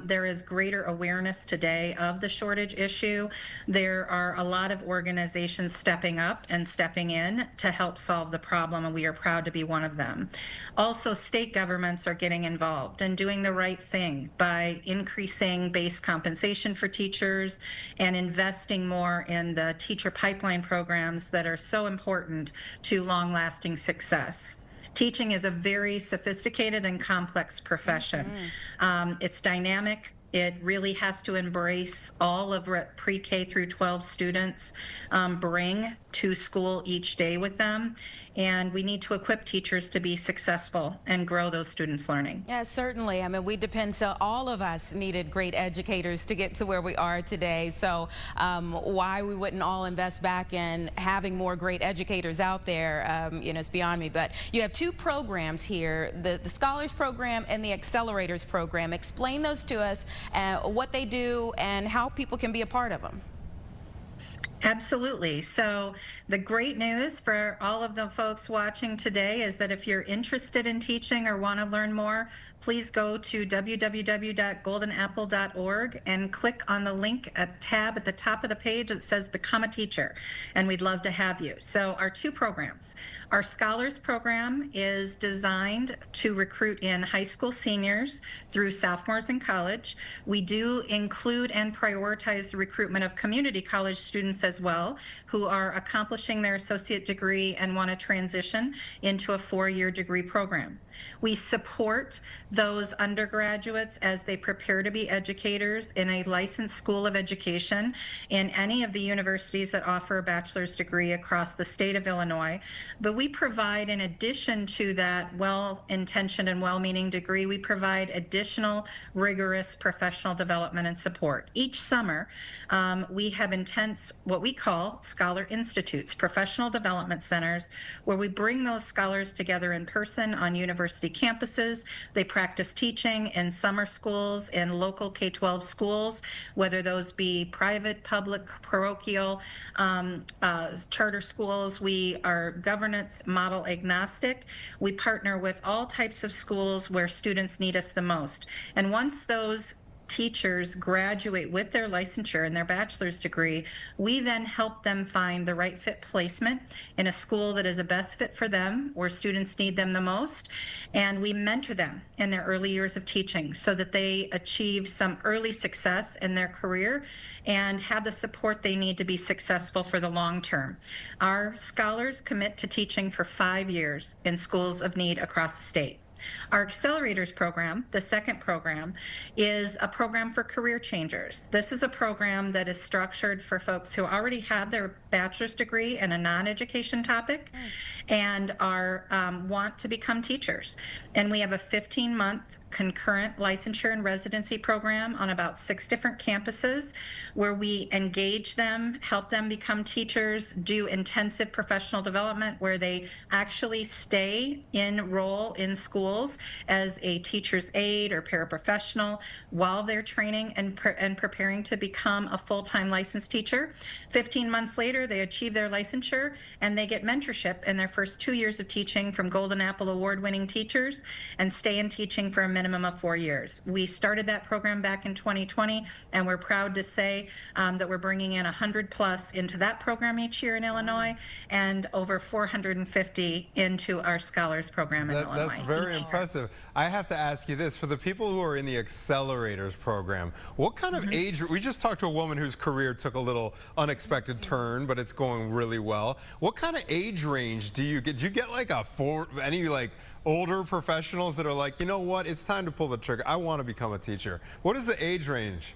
there is greater awareness today of the shortage issue, there are a lot of organizations stepping up and stepping in to help solve the problem, and we are proud to be one of them. Also, state governments are getting involved and doing the right thing by increasing base compensation for teachers and investing more in the teacher pipeline programs that are so important to long-lasting success. Teaching is a very sophisticated and complex profession. It's dynamic. It really has to embrace all of what pre-K through 12 students bring to school each day with them. And we need to equip teachers to be successful and grow those students' learning. Yeah, certainly. I mean, we depend, so all of us needed great educators to get to where we are today. So why we wouldn't all invest back in having more great educators out there, you know, it's beyond me. But you have two programs here, the Scholars Program and the Accelerators Program. Explain those to us, what they do and how people can be a part of them. Absolutely. So the great news for all of the folks watching today is that if you're interested in teaching or want to learn more, please go to www.goldenapple.org and click on the link, a tab at the top of the page that says Become a Teacher, and we'd love to have you. So our two programs. Our Scholars Program is designed to recruit in high school seniors through sophomores in college. We do include and prioritize the recruitment of community college students as well, who are accomplishing their associate degree and want to transition into a 4-year degree program. We support those undergraduates as they prepare to be educators in a licensed school of education in any of the universities that offer a bachelor's degree across the state of Illinois. But we provide, in addition to that well-intentioned and well-meaning degree, we provide additional rigorous professional development and support. Each summer, we have intense, what what we call Scholar Institutes, professional development centers, where we bring those scholars together in person on university campuses. They practice teaching in summer schools, in local K-12 schools, whether those be private, public, parochial, charter schools. We are governance model agnostic. We partner with all types of schools where students need us the most. And once those teachers graduate with their licensure and their bachelor's degree, we then help them find the right fit placement in a school that is a best fit for them, where students need them the most. And we mentor them in their early years of teaching so that they achieve some early success in their career and have the support they need to be successful for the long term. Our scholars commit to teaching for 5 years in schools of need across the state. Our Accelerators program, the second program, is a program for career changers. This is a program that is structured for folks who already have their bachelor's degree in a non-education topic and are want to become teachers. And we have a 15-month concurrent licensure and residency program on about 6 different campuses where we engage them, help them become teachers, do intensive professional development where they actually stay in role in schools as a teacher's aide or paraprofessional while they're training and preparing to become a full-time licensed teacher. 15 months later, they achieve their licensure and they get mentorship in their first 2 years of teaching from Golden Apple Award-winning teachers and stay in teaching for a minimum of 4 years. We started that program back in 2020, and we're proud to say that we're bringing in 100 plus into that program each year in Illinois, and over 450 into our Scholars program in Illinois. That's very impressive. I have to ask you this, for the people who are in the Accelerators program, what kind of age, we just talked to a woman whose career took a little unexpected turn, but it's going really well. What kind of age range do you get? Do you get like any like older professionals that are like, you know what, it's time to pull the trigger, I want to become a teacher? What is the age range?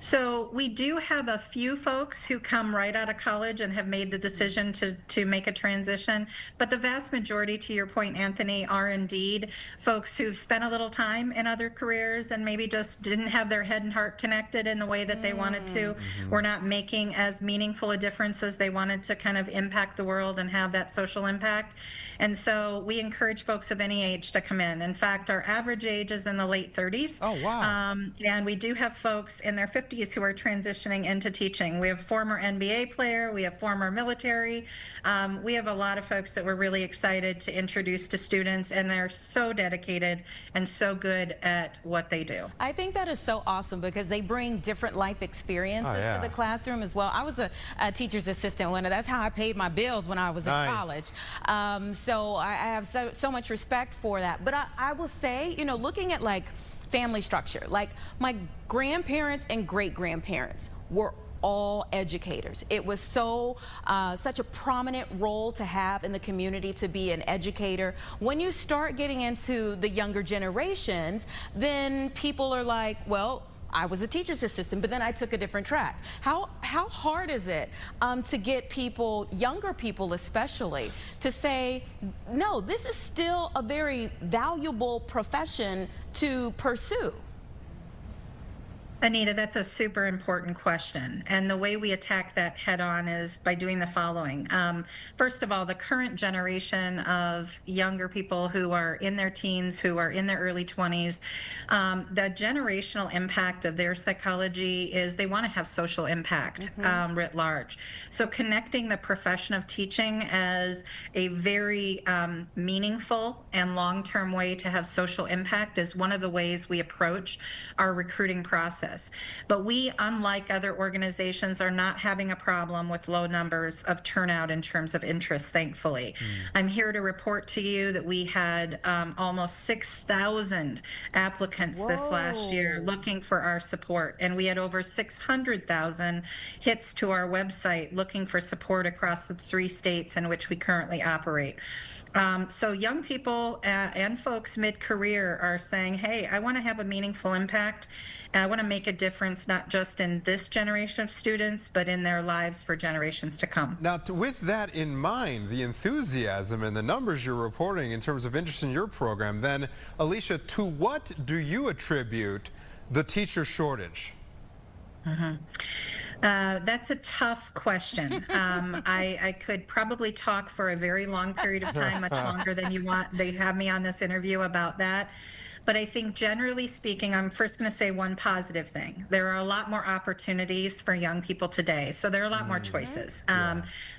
So we do have a few folks who come right out of college and have made the decision to make a transition, but the vast majority, to your point, Anthony, are indeed folks who've spent a little time in other careers and maybe just didn't have their head and heart connected in the way that they wanted to. Were not making as meaningful a difference as they wanted to kind of impact the world and have that social impact. And so we encourage folks of any age to come in. In fact, our average age is in the late 30s. Oh, wow. And we do have folks in their 50s who are transitioning into teaching. We have former NBA player, we have former military. We have a lot of folks that we're really excited to introduce to students, and they're so dedicated and so good at what they do. I think that is so awesome because they bring different life experiences to the classroom as well. I was a teacher's assistant when that's how I paid my bills when I was in college. So I have so much respect for that. But I will say, you know, looking at like family structure, like my grandparents and great-grandparents were all educators. It was such a prominent role to have in the community, to be an educator. When you start getting into the younger generations, then people are like, well, I was a teacher's assistant, but then I took a different track. How hard is it to get people, younger people especially, to say, no, this is still a very valuable profession to pursue? Anita, that's a super important question. And the way we attack that head on is by doing the following. First of all, the current generation of younger people who are in their teens, who are in their early 20s, the generational impact of their psychology is they want to have social impact writ large. So connecting the profession of teaching as a very meaningful and long-term way to have social impact is one of the ways we approach our recruiting process. But we, unlike other organizations, are not having a problem with low numbers of turnout in terms of interest, thankfully. I'm here to report to you that we had almost 6,000 applicants this last year looking for our support, and we had over 600,000 hits to our website looking for support across the 3 states in which we currently operate. So young people and folks mid-career are saying, hey, I want to have a meaningful impact. I want to make a difference not just in this generation of students, but in their lives for generations to come. Now, with that in mind, the enthusiasm and the numbers you're reporting in terms of interest in your program, then, Alicia, to what do you attribute the teacher shortage? That's a tough question. I could probably talk for a very long period of time, much longer than you want. They have me on this interview about that. But I think generally speaking, I'm first going to say one positive thing. There are a lot more opportunities for young people today. So there are a lot more choices.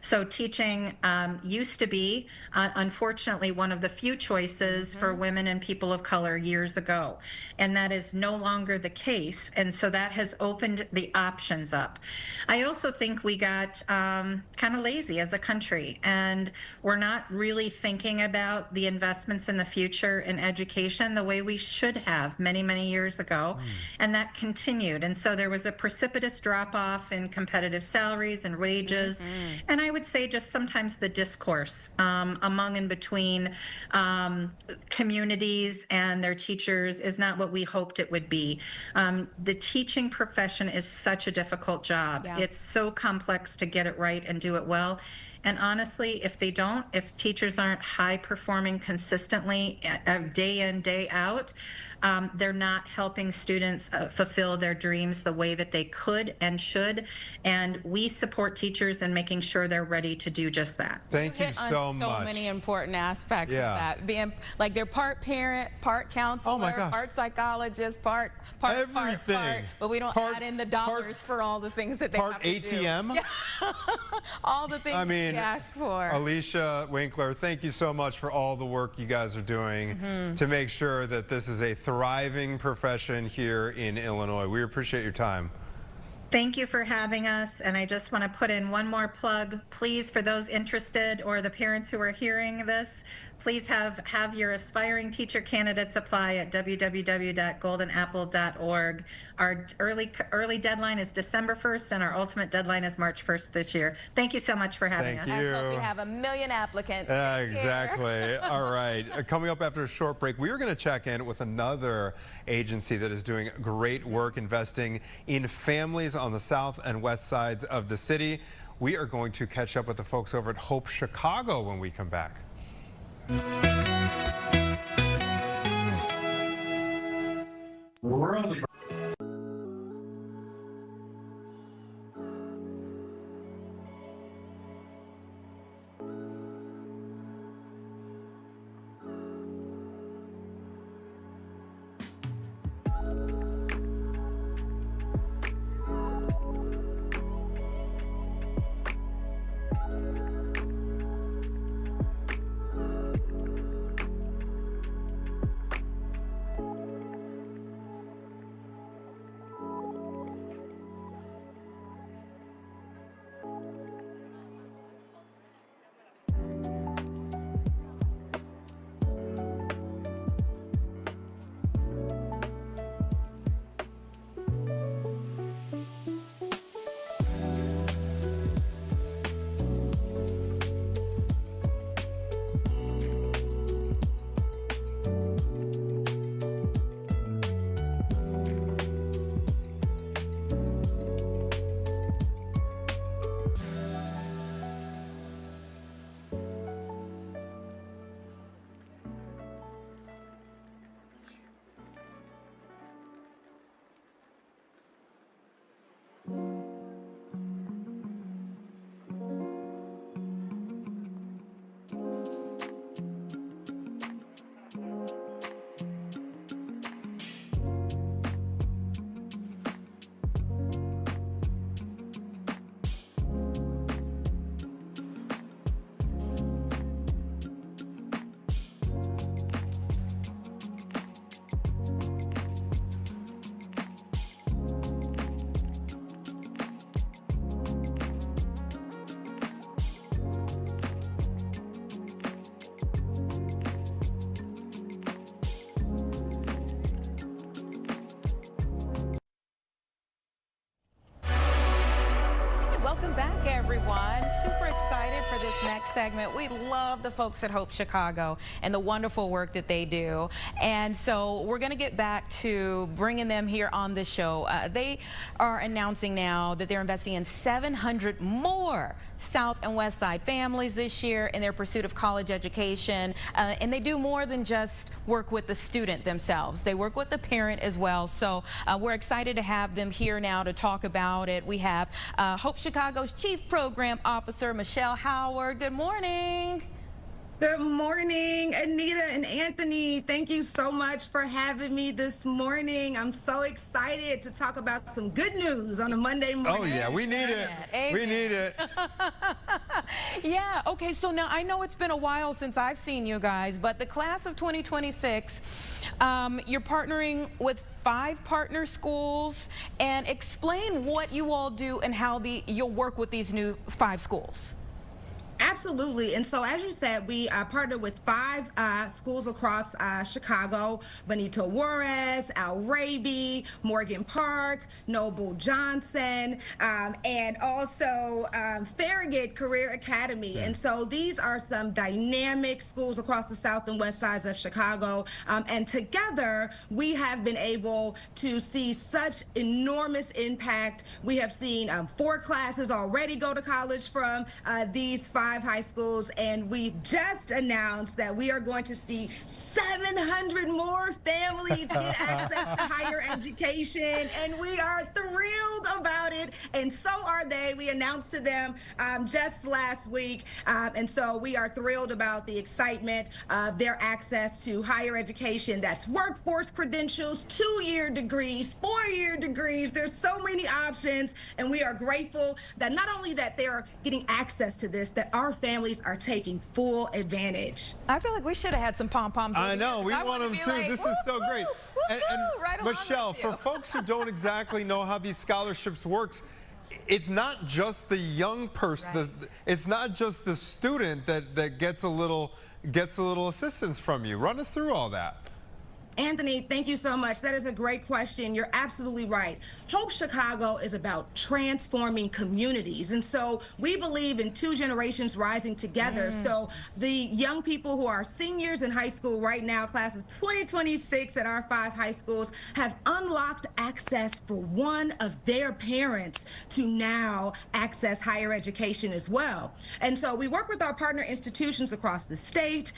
So teaching used to be, unfortunately, one of the few choices for women and people of color years ago. And that is no longer the case. And so that has opened the options up. I also think we got kind of lazy as a country, and we're not really thinking about the investments in the future in education the way we should have many, many years ago. And that continued. And so there was a precipitous drop off in competitive salaries and wages. And I would say just sometimes the discourse among and between communities and their teachers is not what we hoped it would be. The teaching profession is such a difficult job. It's so complex to get it right and do it well. And honestly, if teachers aren't high performing consistently day in, day out, they're not helping students fulfill their dreams the way that they could and should. And we support teachers in making sure they're ready to do just that. Thank you so much. So many important aspects of that. Being like they're part parent, part counselor, part psychologist, part everything. But we don't add in the dollars for all the things that they have to do. ATM? All the things we ask for. Alicia Winkler, thank you so much for all the work you guys are doing to make sure that this is a thriving profession here in Illinois. We appreciate your time. Thank you for having us. And I just want to put in one more plug. Please, for those interested or the parents who are hearing this, please have your aspiring teacher candidates apply at www.goldenapple.org. Our early deadline is December 1st, and our ultimate deadline is March 1st this year. Thank you so much for having us. I hope we have 1 million applicants. Exactly. All right. Coming up after a short break, we are going to check in with another agency that is doing great work investing in families on the south and west sides of the city. We are going to catch up with the folks over at Hope Chicago when we come back. Welcome back, everyone. Super excited for for this next segment. We love the folks at Hope Chicago and the wonderful work that they do. And so we're going to get back to bringing them here on the show. They are announcing now that they're investing in 700 more South and West Side families this year in their pursuit of college education. And they do more than just work with the student themselves. They work with the parent as well. So we're excited to have them here now to talk about it. We have Hope Chicago's Chief Program Officer, Michelle Howard. Good morning. Good morning, Anita and Anthony. Thank you so much for having me this morning. I'm so excited to talk about some good news on a Monday morning. Oh, yeah, we need it. Amen. We need it. Yeah, okay, so now I know it's been a while since I've seen you guys, but the class of 2026, you're partnering with 5 partner schools, and explain what you all do and how you'll work with these new 5 schools. Absolutely. And so, as you said, we partnered with 5 schools across Chicago: Benito Juarez, Al Raby, Morgan Park, Noble Johnson, and also Farragut Career Academy. And so these are some dynamic schools across the south and west sides of Chicago. And together, we have been able to see such enormous impact. We have seen 4 classes already go to college from these 5 high schools, and we just announced that we are going to see 700 more families get access to higher education, and we are thrilled about it, and so are they. We announced to them just last week, and so we are thrilled about the excitement of their access to higher education. That's workforce credentials, 2-year degrees, 4-year degrees. There's so many options, and we are grateful that not only that they are getting access to this, that our families are taking full advantage. I feel like we should have had some pom-poms. I know, we want them too. Like, this is so great. And right, Michelle, for folks who don't exactly know how these scholarships works, it's not just the young person, right. It's not just the student that gets a little assistance from you. Run us through all that. Anthony, thank you so much. That is a great question. You're absolutely right. Hope Chicago is about transforming communities. And so we believe in 2 generations rising together. So the young people who are seniors in high school right now, class of 2026 at our 5 high schools, have unlocked access for one of their parents to now access higher education as well. And so we work with our partner institutions across the state.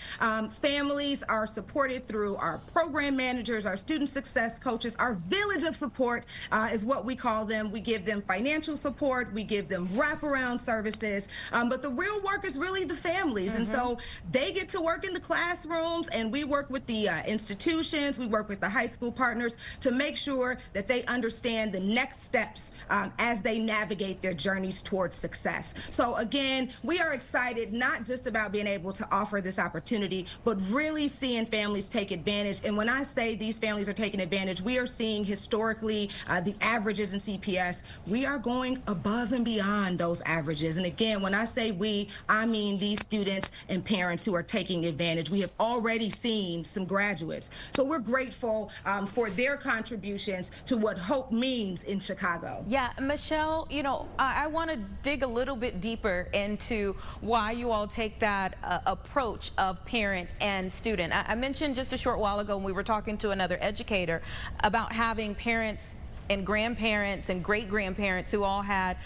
Families are supported through our program managers, our student success coaches. Our village of support is what we call them. We give them financial support, we give them wraparound services, but the real work is really the families. And so they get to work in the classrooms, and we work with the institutions, we work with the high school partners to make sure that they understand the next steps as they navigate their journeys towards success. So again, we are excited not just about being able to offer this opportunity, but really seeing families take advantage. And when I say these families are taking advantage, we are seeing historically the averages in CPS. We are going above and beyond those averages. And again, when I say we, I mean these students and parents who are taking advantage. We have already seen some graduates. So we're grateful for their contributions to what hope means in Chicago. Yeah, Michelle, you know, I want to dig a little bit deeper into why you all take that approach of parent and student. I mentioned just a short while ago when we were talking to another educator about having parents and grandparents and great-grandparents who all had,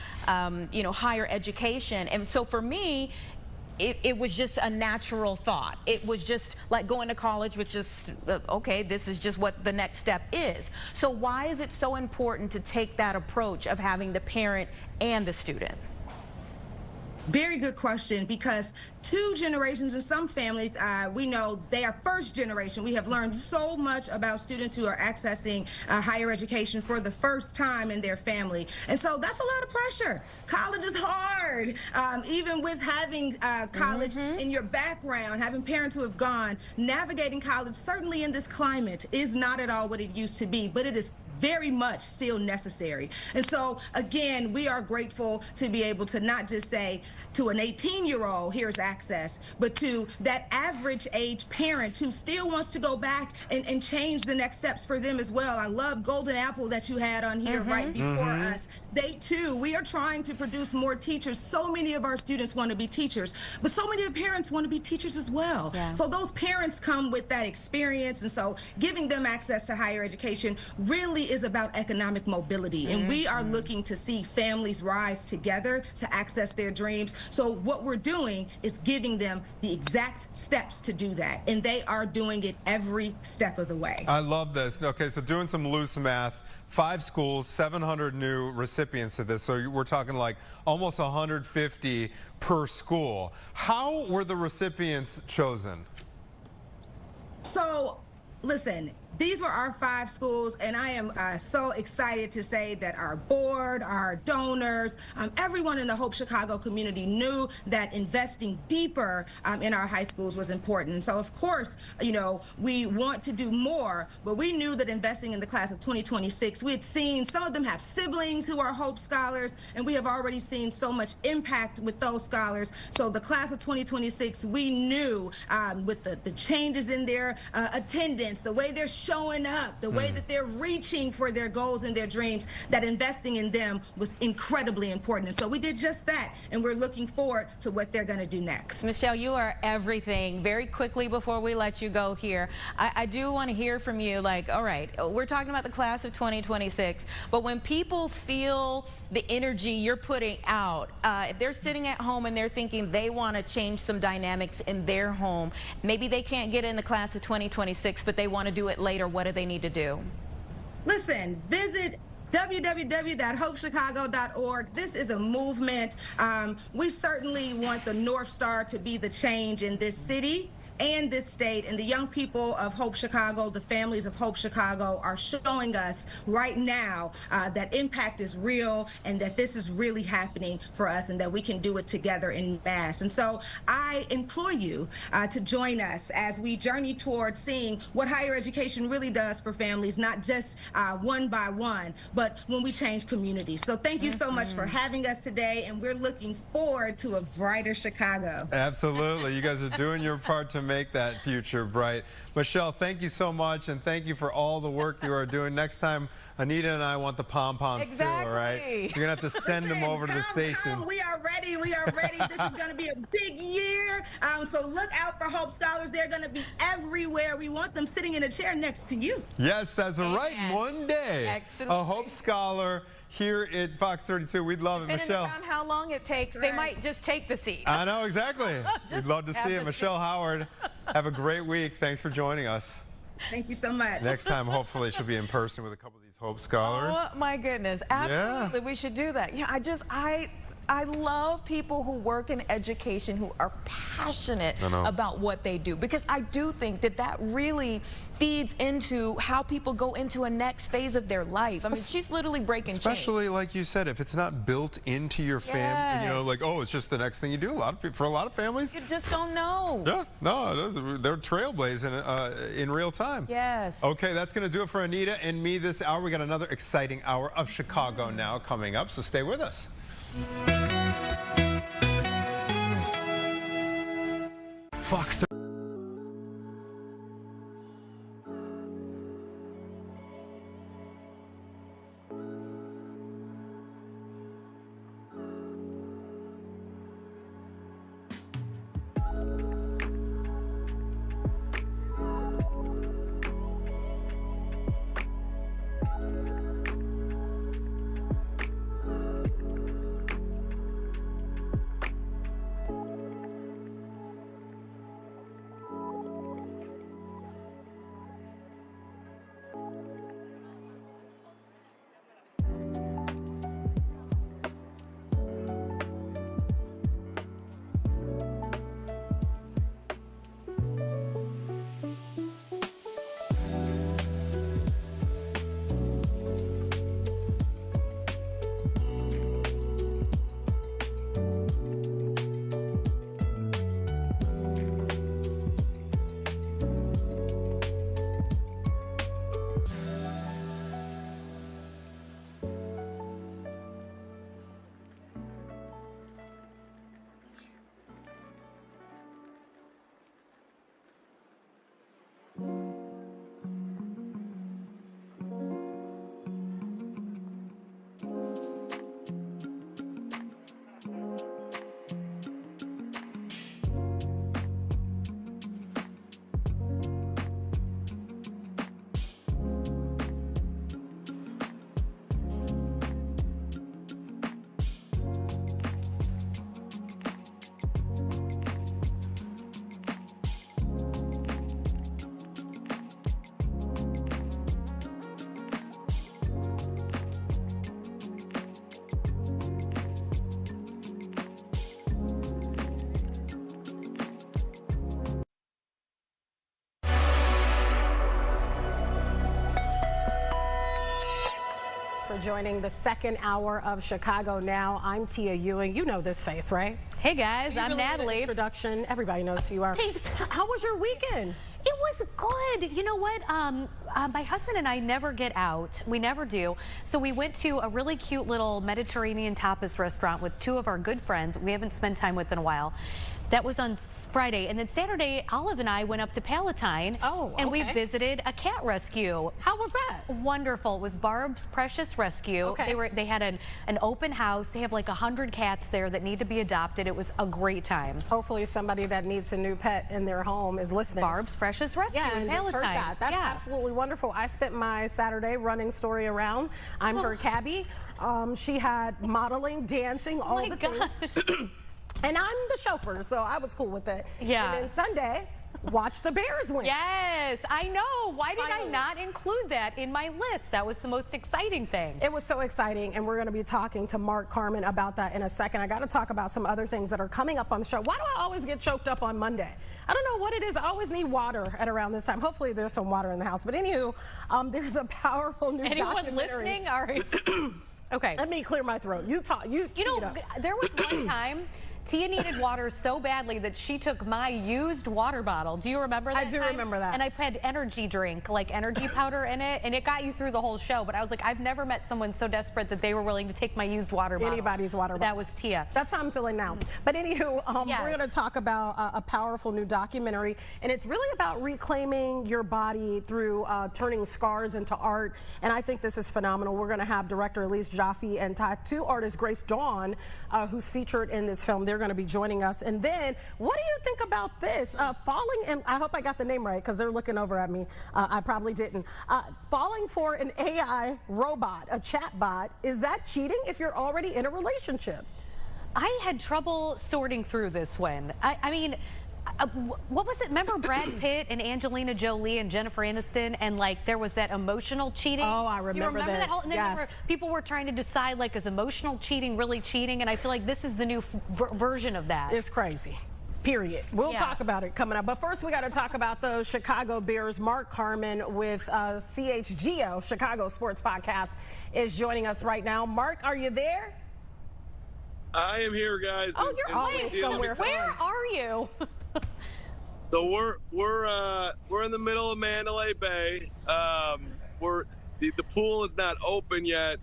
you know, higher education. And so for me, it was just a natural thought. It was just like going to college, which is, okay, this is just what the next step is. So why is it so important to take that approach of having the parent and the student? Very good question, because 2 generations in some families, we know they are first generation. We have learned so much about students who are accessing higher education for the first time in their family. And so that's a lot of pressure. College is hard. Even with having college in your background, having parents who have gone, navigating college, certainly in this climate, is not at all what it used to be, but it is very much still necessary. And so again, we are grateful to be able to not just say to an 18-year-old, here's access, but to that average age parent who still wants to go back and change the next steps for them as well. I love Golden Apple that you had on here right before us. they too, we are trying to produce more teachers. So many of our students want to be teachers, but so many of the parents want to be teachers as well. Yeah. So those parents come with that experience, and so giving them access to higher education really is about economic mobility. And we are looking to see families rise together to access their dreams. So what we're doing is giving them the exact steps to do that, and they are doing it every step of the way. I love this. Okay, so doing some loose math, 5 schools, 700 new recipients to this. So we're talking like almost 150 per school. How were the recipients chosen? So, listen, these were our 5 schools, and I am so excited to say that our board, our donors, everyone in the Hope Chicago community knew that investing deeper in our high schools was important. So, of course, you know, we want to do more, but we knew that investing in the class of 2026, we had seen some of them have siblings who are Hope Scholars, and we have already seen so much impact with those scholars. So the class of 2026, we knew with the changes in their attendance, the way they're showing up, the way that they're reaching for their goals and their dreams, that investing in them was incredibly important. And so we did just that, and we're looking forward to what they're going to do next. Michelle, you are everything. Very quickly before we let you go here, I do want to hear from you, like, all right, we're talking about the class of 2026, but when people feel the energy you're putting out, if they're sitting at home and they're thinking they want to change some dynamics in their home, maybe they can't get in the class of 2026, but they want to do it later, what do they need to do? Listen, visit www.hopechicago.org. This is a movement. We certainly want the North Star to be the change in this city and this state, and the young people of Hope Chicago, the families of Hope Chicago, are showing us right now that impact is real and that this is really happening for us and that we can do it together in mass. And so I implore you to join us as we journey towards seeing what higher education really does for families, not just one by one, but when we change communities. So thank you so much for having us today, and we're looking forward to a brighter Chicago. Absolutely. You guys are doing your part to make that future bright. Michelle, thank you so much, and thank you for all the work you are doing. Next time, Anita and I want the pom-poms too, all right? You're going to have to send them over to the station. We are ready. We are ready. This is going to be a big year. So look out for Hope Scholars. They're going to be everywhere. We want them sitting in a chair next to you. Yes, that's right. One day, Absolutely. a Hope Scholar here at Fox 32. We'd love it, Michelle. Depending on how long it takes, they might just take the seat. I know, exactly. We'd love to see it. Michelle Howard, have a great week. Thanks for joining us. Thank you so much. Next time, hopefully, she'll be in person with a couple of these Hope Scholars. Oh, my goodness. Absolutely. We should do that. Yeah, I love people who work in education who are passionate about what they do, because I do think that that really feeds into how people go into a next phase of their life. I mean, she's literally breaking Especially, like you said, if it's not built into your family, you know, like, oh, it's just the next thing you do. For a lot of families, you just don't know. Yeah, no, they're trailblazing in real time. Yes. Okay, that's going to do it for Anita and me this hour. We got another exciting hour of Chicago Now coming up, so stay with us. Fox. joining the second hour of Chicago Now. I'm Tia Ewing. You know this face, right? Hey guys, I'm really Natalie. Introduction. Everybody knows who you are. Thanks. How was your weekend? It was good. You know what? My husband and I never get out. We never do. So we went to a really cute little Mediterranean tapas restaurant with two of our good friends we haven't spent time with in a while. That was on Friday. And then Saturday, Olive and I went up to Palatine. Oh, and we okay. visited a cat rescue. How was that? Wonderful. It was Barb's Precious Rescue. Okay. They had an open house. They have like 100 cats there that need to be adopted. It was a great time. Hopefully somebody that needs a new pet in their home is listening. Barb's Precious Rescue Yeah, in and just Palatine. heard that. That's absolutely wonderful. I spent my Saturday running Story around. I'm her cabbie. She had modeling, dancing, all the things. And I'm the chauffeur, so I was cool with it. Yeah. And then Sunday, watch the Bears win. Yes, I know. Why did I not include that in my list? That was the most exciting thing. It was so exciting, and we're going to be talking to Mark Carman about that in a second. I got to talk about some other things that are coming up on the show. Why do I always get choked up on Monday? I don't know what it is. I always need water at around this time. Hopefully there's some water in the house. But anywho, there's a powerful new documentary. Anyone listening? All right. Okay. Let me clear my throat. You talk. You know, there was one time Tia needed water so badly that she took my used water bottle. Do you remember that? I do remember that. And I had energy drink, like energy powder in it, and it got you through the whole show. But I was like, I've never met someone so desperate that they were willing to take my used water bottle. Anybody's water bottle. That was Tia. That's how I'm feeling now. But anywho, Yes. we're going to talk about a powerful new documentary, and it's really about reclaiming your body through turning scars into art. And I think this is phenomenal. We're going to have director Elise Jaffe and tattoo artist Grace Dawn, who's featured in this film. They're going to be joining us. And then, what do you think about this? Falling in, I hope I got the name right because they're looking over at me. I probably didn't. Falling for an AI robot, a chatbot, is that cheating if you're already in a relationship? I had trouble sorting through this one. I mean, what was it? Remember Brad Pitt and Angelina Jolie and Jennifer Aniston, and like there was that emotional cheating? Oh, I remember, Do you remember this. that whole? And then Yes. people were trying to decide, like, is emotional cheating really cheating? And I feel like this is the new version of that. It's crazy. Period. We'll talk about it coming up. But first, we got to talk about those Chicago Bears. Mark Carman with CHGO, Chicago Sports Podcast, is joining us right now. Mark, are you there? I am here, guys. Oh, you're always somewhere fun. Where are you? So we're in the middle of Mandalay Bay. The pool is not open yet.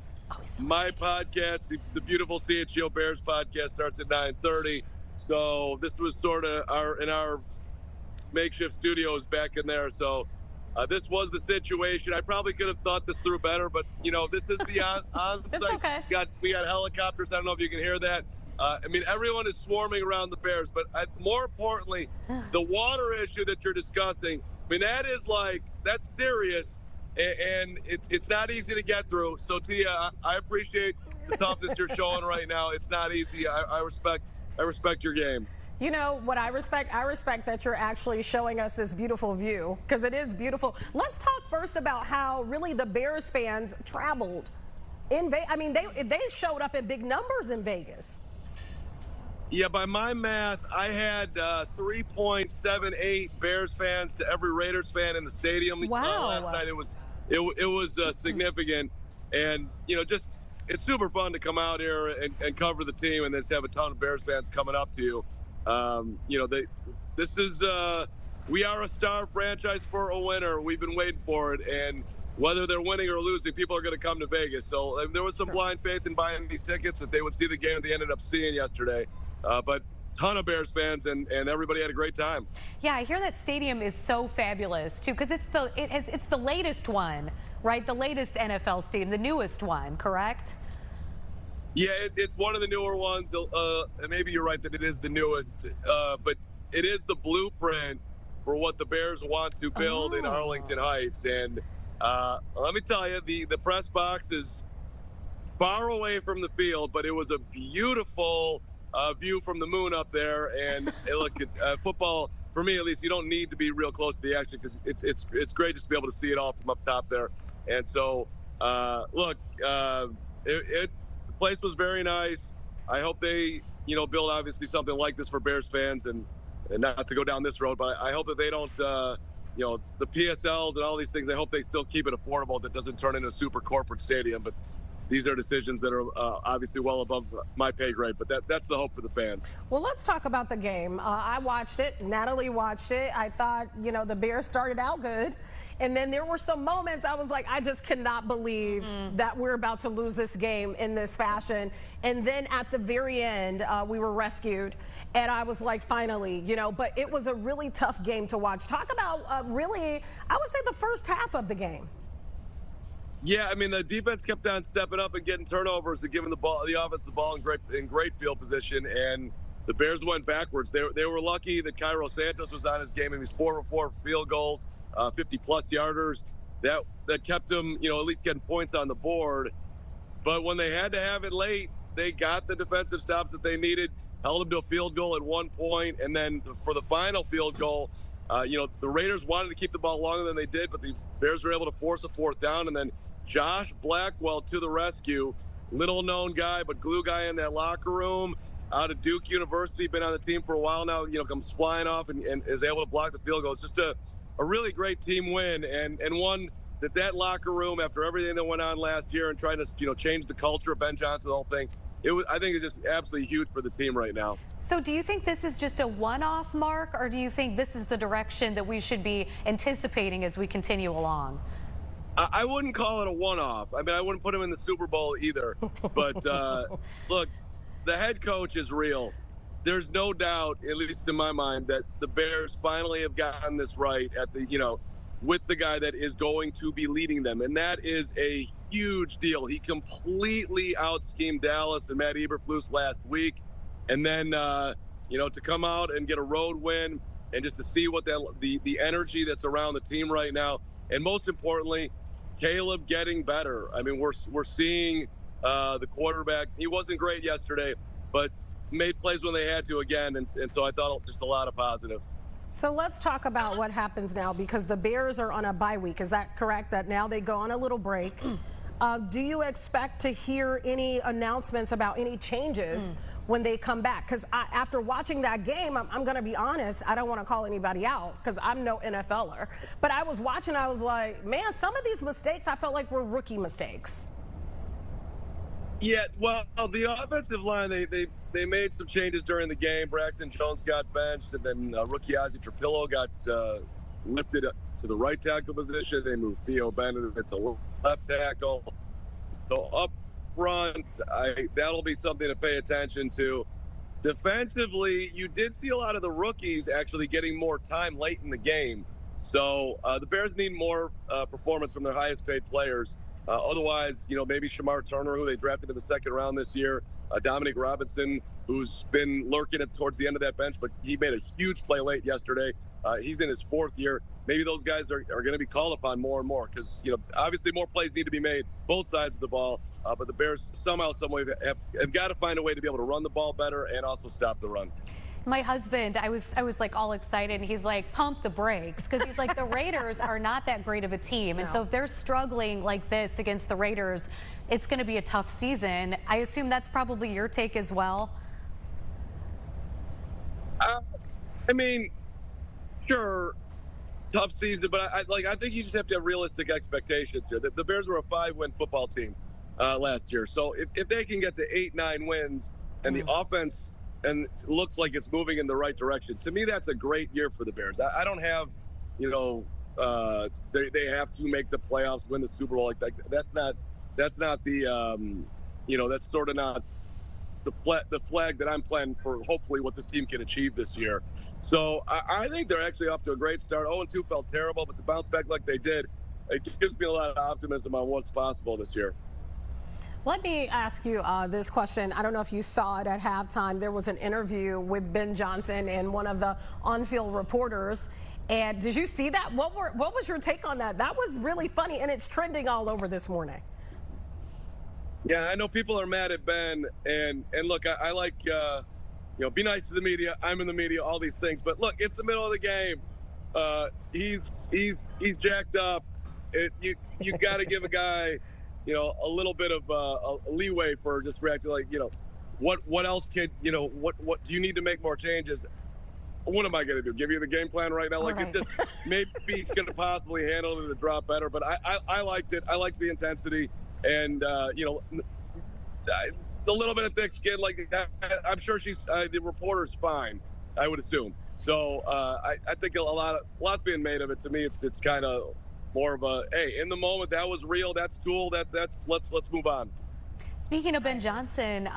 My podcast, the beautiful CHGO Bears podcast, starts at 9:30. So this was sort of our makeshift studios back in there. So this was the situation. I probably could have thought this through better, but you know, this is the on-site. It's okay. We got helicopters. I don't know if you can hear that. I mean, everyone is swarming around the Bears, but more importantly, the water issue that you're discussing, I mean, that's serious, and it's not easy to get through. So, Tia, I appreciate the toughness you're showing right now. It's not easy. I respect your game. You know what I respect? I respect that you're actually showing us this beautiful view, because it is beautiful. Let's talk first about how really the Bears fans traveled in Vegas. I mean, they showed up in big numbers in Vegas. Yeah, by my math, I had 3.78 Bears fans to every Raiders fan in the stadium. Wow. Last night it was significant, and you know, just it's super fun to come out here and cover the team, and just have a ton of Bears fans coming up to you. You know, we are a star franchise for a winner. We've been waiting for it, and whether they're winning or losing, people are going to come to Vegas. So there was some blind faith in buying these tickets that they would see the game they ended up seeing yesterday. But ton of Bears fans, and everybody had a great time. Yeah, I hear that stadium is so fabulous too, because it's the latest one, right? The latest NFL stadium, the newest one, correct? Yeah, it's one of the newer ones. Maybe you're right that it is the newest, but it is the blueprint for what the Bears want to build in Arlington Heights. And let me tell you, the press box is far away from the field, but it was a beautiful view from the moon up there. And look, football, for me at least, you don't need to be real close to the action, because it's great just to be able to see it all from up top there. And so, look, the place was very nice. I hope they, build obviously something like this for Bears fans, and not to go down this road, but I hope that they don't, the PSLs and all these things, I hope they still keep it affordable, that doesn't turn into a super corporate stadium. But these are decisions that are obviously well above my pay grade, but that's the hope for the fans. Well, let's talk about the game. I watched it. Natalie watched it. I thought, you know, the Bears started out good. And then there were some moments I was like, I just cannot believe that we're about to lose this game in this fashion. And then at the very end, we were rescued. And I was like, finally, you know, but it was a really tough game to watch. Talk about really, I would say the first half of the game. Yeah, I mean, the defense kept on stepping up and getting turnovers and giving the offense the ball in great field position, and the Bears went backwards. They were lucky that Cairo Santos was on his game, and he's 4 for 4 field goals, 50-plus yarders. That kept them, you know, at least getting points on the board. But when they had to have it late, they got the defensive stops that they needed, held them to a field goal at one point, and then for the final field goal, you know, the Raiders wanted to keep the ball longer than they did, but the Bears were able to force a 4th down, and then Josh Blackwell to the rescue. Little known guy, but glue guy in that locker room. Out of Duke University, been on the team for a while now, you know, comes flying off and is able to block the field goal. It's just a really great team win, and one that locker room, after everything that went on last year and trying to, you know, change the culture of Ben Johnson, the whole thing, I think it's just absolutely huge for the team right now. So do you think this is just a one-off, Mark, or do you think this is the direction that we should be anticipating as we continue along? I wouldn't call it a one-off. I mean, I wouldn't put him in the Super Bowl either. But look, the head coach is real. There's no doubt, at least in my mind, that the Bears finally have gotten this right at the, you know, with the guy that is going to be leading them, and that is a huge deal. He completely out-schemed Dallas and Matt Eberflus last week, and then you know, to come out and get a road win, and just to see what the energy that's around the team right now, and most importantly, Caleb getting better. I mean, we're seeing the quarterback. He wasn't great yesterday, but made plays when they had to again, and so I thought just a lot of positive. So let's talk about what happens now, because the Bears are on a bye week. Is that correct, that now they go on a little break? Do you expect to hear any announcements about any changes when they come back? Because after watching that game, I'm going to be honest, I don't want to call anybody out because I'm no NFLer. But I was watching, I was like, man, some of these mistakes I felt like were rookie mistakes. Yeah, well, the offensive line, they made some changes during the game. Braxton Jones got benched, and then rookie Ozzie Trapillo got lifted to the right tackle position. They moved Theo Bennett to left tackle. So up front, that'll be something to pay attention to. Defensively, you did see a lot of the rookies actually getting more time late in the game. So the Bears need more performance from their highest paid players. Otherwise, you know, maybe Shamar Turner, who they drafted in the 2nd round this year, Dominic Robinson, who's been lurking towards the end of that bench, but he made a huge play late yesterday. He's in his 4th year. Maybe those guys are going to be called upon more and more because, you know, obviously more plays need to be made, both sides of the ball. But the Bears somehow, some way have got to find a way to be able to run the ball better and also stop the run. My husband, I was like all excited, and he's like, pump the brakes, because he's like, the Raiders are not that great of a team, and so if they're struggling like this against the Raiders, it's going to be a tough season. I assume that's probably your take as well. I mean, sure, tough season, but I think you just have to have realistic expectations here. The Bears were a 5-win football team last year, so if they can get to 8-9 wins and the offense and it looks like it's moving in the right direction, to me that's a great year for the Bears. I don't have, you know, they have to make the playoffs, win the Super Bowl like that. That's not the you know, that's sort of not the flag that I'm planning for, hopefully, what this team can achieve this year. So I think they're actually off to a great start. 0-2 felt terrible, but to bounce back like they did, it gives me a lot of optimism on what's possible this year. Let me ask you this question. I don't know if you saw it at halftime. There was an interview with Ben Johnson and one of the on-field reporters. And did you see that? What was your take on that? That was really funny, and it's trending all over this morning. Yeah, I know people are mad at Ben, and look, I like you know, be nice to the media. I'm in the media, all these things. But look, it's the middle of the game. He's jacked up. You got to give a guy, you know, a little bit of a leeway for just reacting. Like, you know, what else could, you know, what do you need to make more changes? What am I going to do? Give you the game plan right now? Like, right. It's just maybe he could have possibly handled it to drop better. But I liked it. I liked the intensity. and you know, a little bit of thick skin like that. I'm sure she's the reporter's fine, I would assume. So I think lots being made of it. To me, it's kind of more of a, hey, in the moment, that was real, that's cool, let's move on. Speaking of Ben Johnson,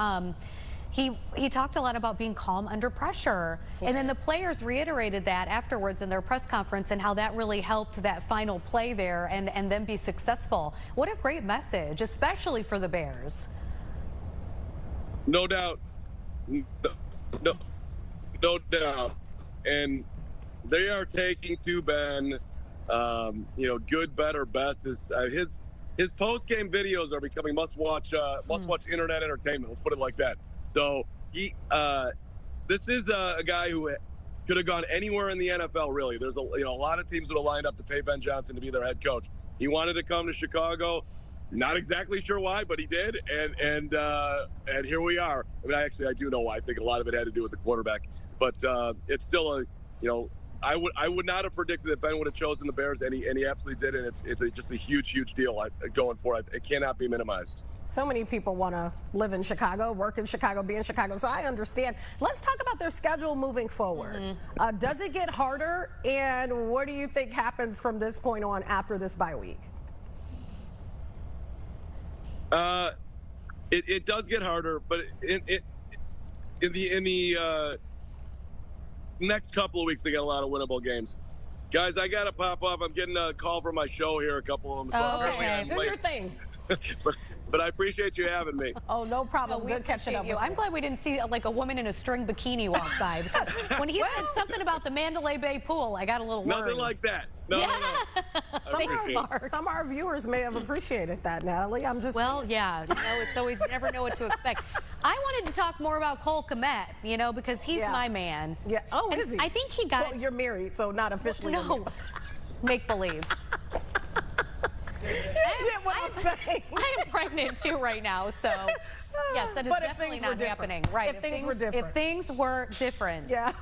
he talked a lot about being calm under pressure, and then the players reiterated that afterwards in their press conference, and how that really helped that final play there and then be successful. What a great message, especially for the Bears. No doubt, no doubt, and they are taking to Ben. You know, good, better, best. His post-game videos are becoming must-watch internet entertainment. Let's put it like that. So this is a guy who could have gone anywhere in the NFL. Really, there's a lot of teams that have lined up to pay Ben Johnson to be their head coach. He wanted to come to Chicago. Not exactly sure why, but he did, and here we are. I mean, I do know why. I think a lot of it had to do with the quarterback, but it's still I would not have predicted that Ben would have chosen the Bears, and he absolutely did, and it's just a huge deal going for it. It cannot be minimized. So many people want to live in Chicago, work in Chicago, be in Chicago, so I understand. Let's talk about their schedule moving forward. Does it get harder, and what do you think happens from this point on after this bye week? It does get harder, but in the next couple of weeks, they got a lot of winnable games. Guys, I got to pop off. I'm getting a call from my show here, a couple of them. So okay, do your thing. But I appreciate you having me. Oh, no problem. No, Good catching up with you. I'm glad we didn't see like a woman in a string bikini walk by. Because when he said something about the Mandalay Bay pool, I got a little worried. Nothing like that. No. Some of our viewers may have appreciated that, Natalie. I'm just yeah. You know, it's always never know what to expect. I wanted to talk more about Cole Kmet, you know, because he's my man. Yeah. Oh, and is he? I think he got. Well, you're married, so not officially. No, make believe. You get what I'm saying? I am pregnant too right now, so yes, that is definitely not happening. Right. If things were different. If things were different. Yeah.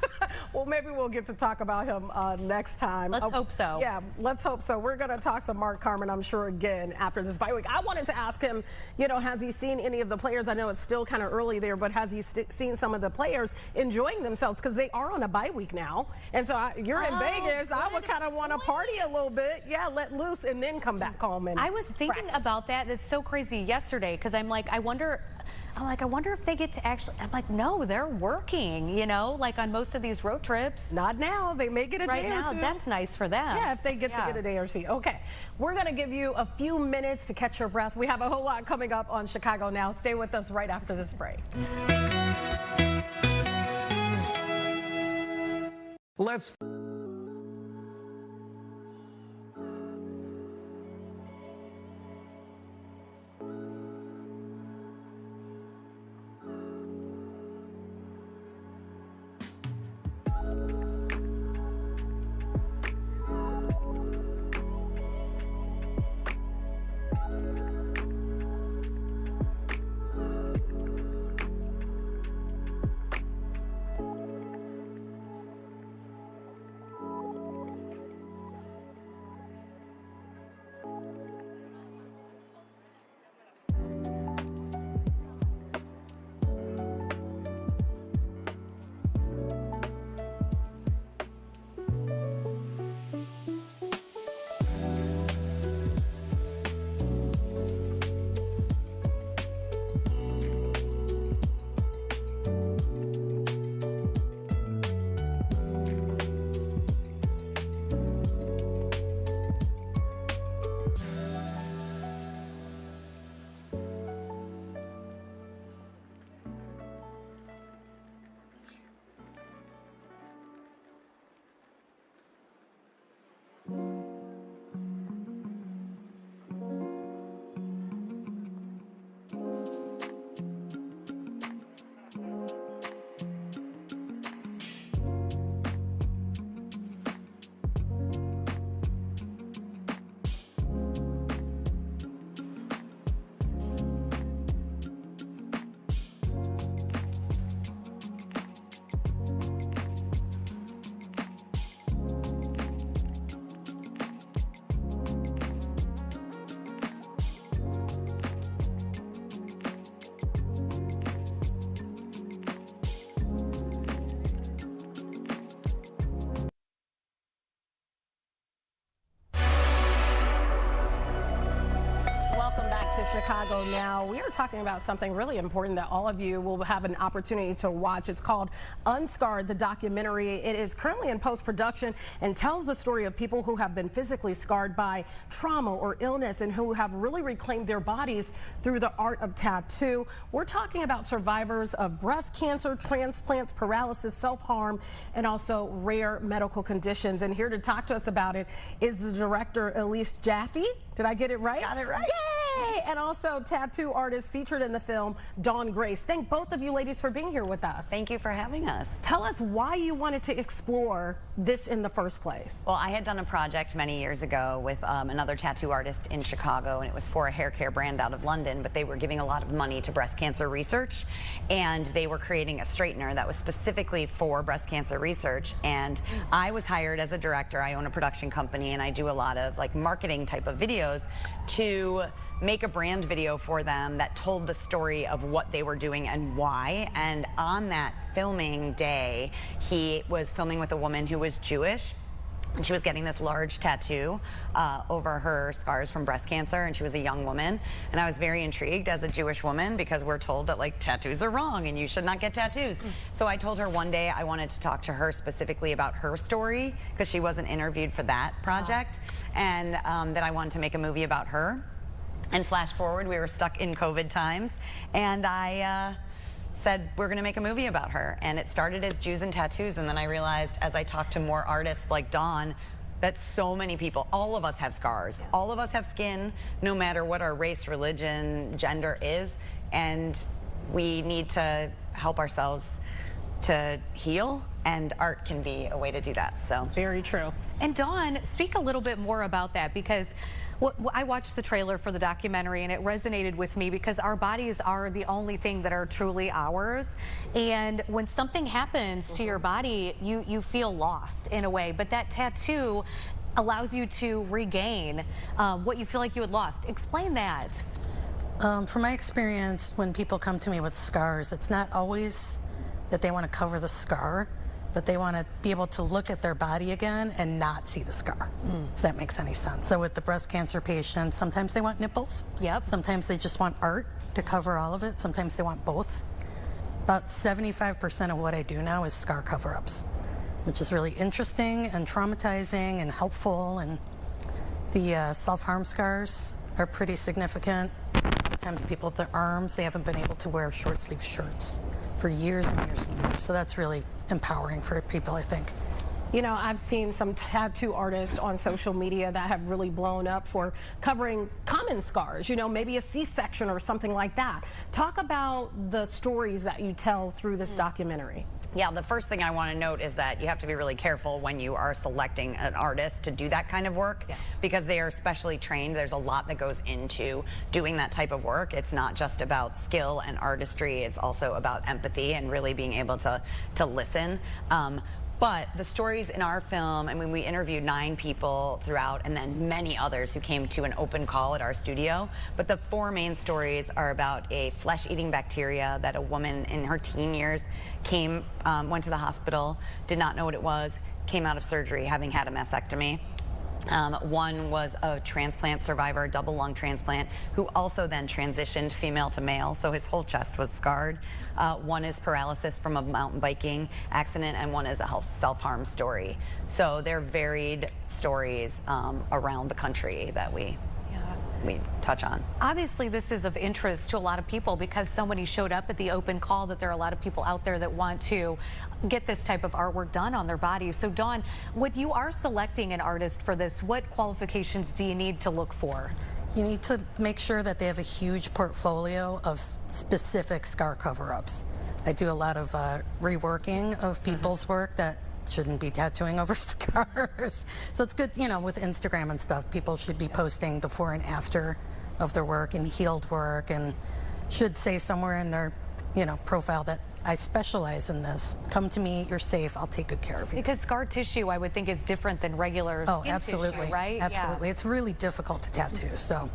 Well, maybe we'll get to talk about him next time. Let's hope so. Yeah, let's hope so. We're going to talk to Mark Carman, I'm sure, again after this bye week. I wanted to ask him, you know, has he seen any of the players? I know it's still kind of early there, but has he seen some of the players enjoying themselves? Because they are on a bye week now. And so you're in Vegas. I would kind of want to party a little bit. Yeah, let loose and then come back home and I was thinking about that. It's so crazy yesterday because I'm like, I wonder if they get to actually, I'm like, no, they're working, you know, like on most of these road trips. Not now. They may get a day or two. That's nice for them. Yeah, if they get to get a day or two. Okay, we're going to give you a few minutes to catch your breath. We have a whole lot coming up on Chicago Now. Stay with us right after this break. Let's Chicago Now. We are talking about something really important that all of you will have an opportunity to watch. It's called Unscarred, the documentary. It is currently in post-production and tells the story of people who have been physically scarred by trauma or illness and who have really reclaimed their bodies through the art of tattoo. We're talking about survivors of breast cancer, transplants, paralysis, self-harm, and also rare medical conditions. And here to talk to us about it is the director, Elise Jaffe. Did I get it right? Got it right. Yay! And also tattoo artist featured in the film, Dawn Grace. Thank both of you ladies for being here with us. Thank you for having us. Tell us why you wanted to explore this in the first place. Well, I had done a project many years ago with another tattoo artist in Chicago, and it was for a hair care brand out of London, but they were giving a lot of money to breast cancer research, and they were creating a straightener that was specifically for breast cancer research. And I was hired as a director. I own a production company, and I do a lot of like marketing type of videos to make a brand video for them that told the story of what they were doing and why. And on that filming day, he was filming with a woman who was Jewish, and she was getting this large tattoo over her scars from breast cancer, and she was a young woman. And I was very intrigued as a Jewish woman, because we're told that like tattoos are wrong and you should not get tattoos. So I told her one day I wanted to talk to her specifically about her story, because she wasn't interviewed for that project, and that I wanted to make a movie about her. And flash forward, we were stuck in COVID times, and I said, we're gonna make a movie about her. And it started as Jews and Tattoos, and then I realized as I talked to more artists like Dawn, that so many people, all of us have scars. Yeah. All of us have skin, no matter what our race, religion, gender is, and we need to help ourselves to heal, and art can be a way to do that. So very true. And Dawn, speak a little bit more about that, because I watched the trailer for the documentary and it resonated with me, because our bodies are the only thing that are truly ours. And when something happens to your body, you feel lost in a way. But that tattoo allows you to regain what you feel like you had lost. Explain that. From my experience, when people come to me with scars, it's not always that they want to cover the scar, but they want to be able to look at their body again and not see the scar, if that makes any sense. So with the breast cancer patients, sometimes they want nipples. Yep. Sometimes they just want art to cover all of it. Sometimes they want both. About 75% of what I do now is scar cover-ups, which is really interesting and traumatizing and helpful. And the self-harm scars are pretty significant. Sometimes people with their arms, they haven't been able to wear short-sleeve shirts for years and years and years. So that's really empowering for people, I think. You know, I've seen some tattoo artists on social media that have really blown up for covering common scars, you know, maybe a C-section or something like that. Talk about the stories that you tell through this documentary. Yeah, the first thing I want to note is that you have to be really careful when you are selecting an artist to do that kind of work, because they are specially trained. There's a lot that goes into doing that type of work. It's not just about skill and artistry, it's also about empathy and really being able to listen. But the stories in our film, I mean, we interviewed 9 people throughout, and then many others who came to an open call at our studio. But the 4 main stories are about a flesh-eating bacteria that a woman in her teen years went to the hospital, did not know what it was, came out of surgery having had a mastectomy. One was a transplant survivor, a double lung transplant, who also then transitioned female to male, so his whole chest was scarred. One is paralysis from a mountain biking accident, and one is a self-harm story. So they're varied stories around the country that we touch on. Obviously, this is of interest to a lot of people, because so many showed up at the open call that there are a lot of people out there that want to get this type of artwork done on their bodies. So Dawn, when you are selecting an artist for this, what qualifications do you need to look for? You need to make sure that they have a huge portfolio of specific scar cover-ups. I do a lot of reworking of people's work that shouldn't be tattooing over scars. So it's good, you know, with Instagram and stuff, people should be posting before and after of their work and healed work, and should say somewhere in their, you know, profile that I specialize in this. Come to me, you're safe, I'll take good care of you. Because scar tissue, I would think, is different than regular skin absolutely. tissue, right? Absolutely. Yeah. It's really difficult to tattoo, so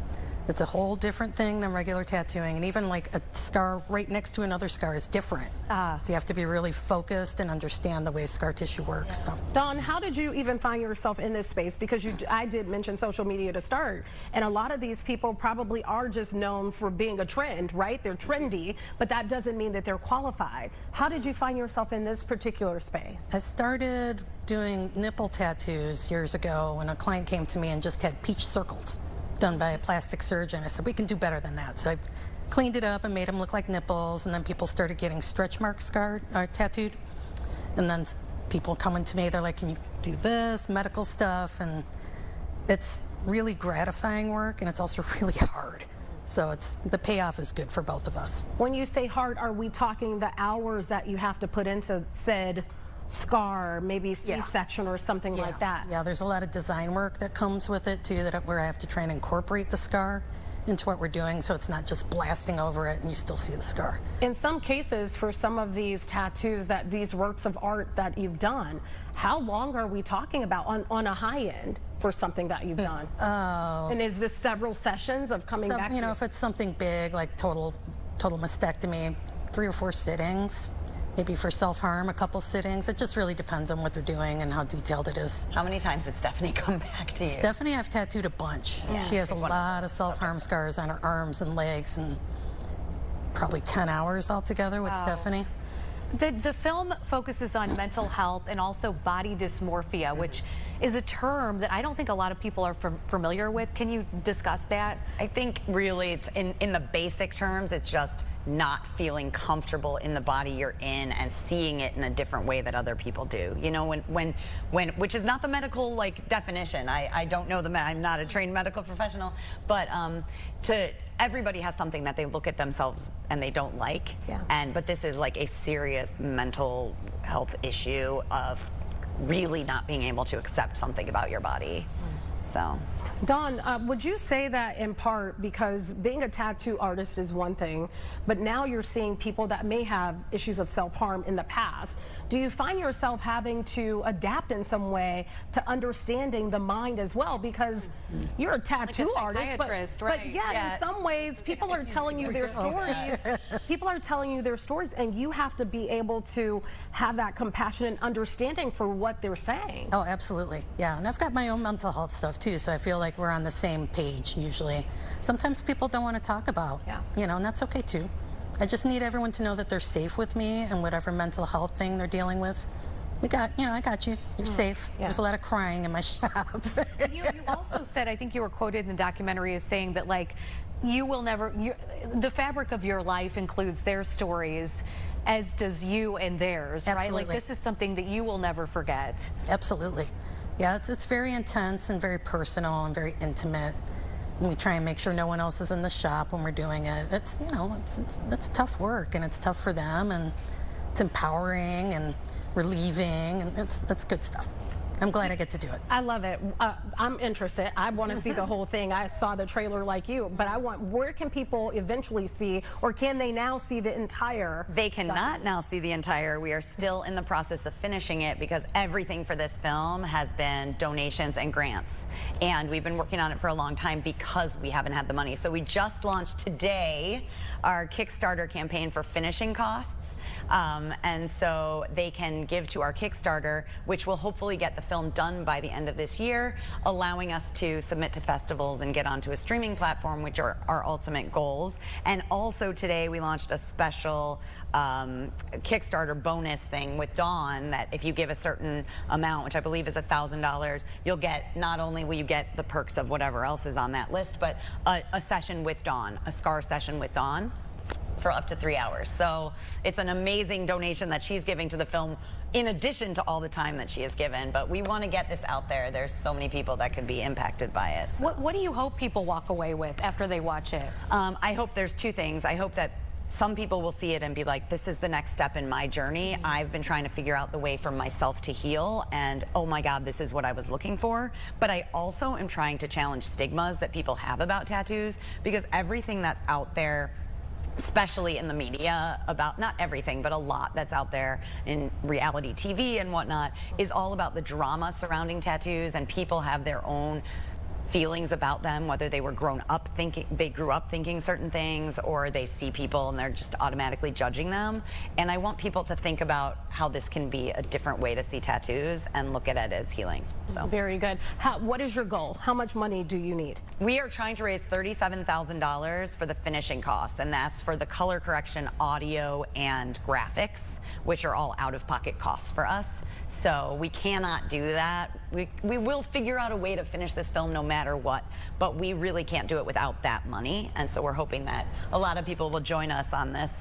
It's a whole different thing than regular tattooing, and even like a scar right next to another scar is different. So you have to be really focused and understand the way scar tissue works. So. Dawn, how did you even find yourself in this space? Because I did mention social media to start, and a lot of these people probably are just known for being a trend, right? They're trendy, but that doesn't mean that they're qualified. How did you find yourself in this particular space? I started doing nipple tattoos years ago when a client came to me and just had peach circles done by a plastic surgeon. I said, we can do better than that. So I cleaned it up and made them look like nipples, and then people started getting stretch marks tattooed. And then people coming to me, they're like, can you do this, medical stuff? And it's really gratifying work, and it's also really hard. So the payoff is good for both of us. When you say hard, are we talking the hours that you have to put into said scar, maybe C-section or something like that? Yeah, there's a lot of design work that comes with it too, where I have to try and incorporate the scar into what we're doing, so it's not just blasting over it and you still see the scar. In some cases, for some of these tattoos, these works of art that you've done, how long are we talking about on a high end for something that you've done? And is this several sessions of coming back to? You know, if it's something big like total mastectomy, 3 or 4 sittings. Maybe for self-harm, a couple sittings. It just really depends on what they're doing and how detailed it is. How many times did Stephanie come back to you? Stephanie, I've tattooed a bunch. Yeah, she has a lot of self-harm scars on her arms and legs, and probably 10 hours altogether with Stephanie. The film focuses on mental health and also body dysmorphia, which is a term that I don't think a lot of people are familiar with. Can you discuss that? I think really it's in the basic terms, it's just not feeling comfortable in the body you're in and seeing it in a different way that other people do. You know, which is not the medical definition. I don't know I'm not a trained medical professional, but everybody has something that they look at themselves and they don't like. Yeah. But this is like a serious mental health issue of really not being able to accept something about your body. So. Dawn, would you say that in part because being a tattoo artist is one thing, but now you're seeing people that may have issues of self-harm in the past. Do you find yourself having to adapt in some way to understanding the mind as well? Because you're a tattoo artist, but in some ways people are telling you their stories. People are telling you their stories, and you have to be able to have that compassion and understanding for what they're saying. Oh, absolutely. Yeah, and I've got my own mental health stuff too, so I feel like we're on the same page usually. Sometimes people don't want to talk about, you know, and that's okay too. I just need everyone to know that they're safe with me and whatever mental health thing they're dealing with. I got you. You're safe. Yeah. There's a lot of crying in my shop. You also said, I think you were quoted in the documentary as saying that you will never, the fabric of your life includes their stories, as does you and theirs, right? Like this is something that you will never forget. Absolutely. Yeah, it's very intense and very personal and very intimate. And we try and make sure no one else is in the shop when we're doing it. It's, you know, it's tough work, and it's tough for them, and it's empowering and relieving, and it's good stuff. I'm glad I get to do it. I love it. I'm interested. I want to see the whole thing. I saw the trailer like you, but where can people eventually see, or can they now see the entire? They cannot now see the entire. We are still in the process of finishing it because everything for this film has been donations and grants. And we've been working on it for a long time because we haven't had the money. So we just launched today our Kickstarter campaign for finishing costs. And so they can give to our Kickstarter, which will hopefully get the film done by the end of this year, allowing us to submit to festivals and get onto a streaming platform, which are our ultimate goals. And also today we launched a special Kickstarter bonus thing with Dawn that if you give a certain amount, which I believe is $1,000, you'll get, not only will you get the perks of whatever else is on that list, but a session with Dawn, a scar session with Dawn, for up to 3 hours. So it's an amazing donation that she's giving to the film in addition to all the time that she has given. But we want to get this out there. There's so many people that could be impacted by it. So. What do you hope people walk away with after they watch it? I hope there's 2 things. I hope that some people will see it and be like, this is the next step in my journey. I've been trying to figure out the way for myself to heal, and oh my God, this is what I was looking for. But I also am trying to challenge stigmas that people have about tattoos, because everything that's out there, especially in the media, about not everything, but a lot that's out there in reality TV and whatnot, is all about the drama surrounding tattoos, and people have their own feelings about them, whether they grew up thinking certain things, or they see people and they're just automatically judging them. And I want people to think about how this can be a different way to see tattoos and look at it as healing. So very good. What is your goal? How much money do you need? We are trying to raise $37,000 for the finishing costs, and that's for the color correction, audio, and graphics, which are all out-of-pocket costs for us. So we cannot do that. We will figure out a way to finish this film no matter what, but we really can't do it without that money. And so we're hoping that a lot of people will join us on this.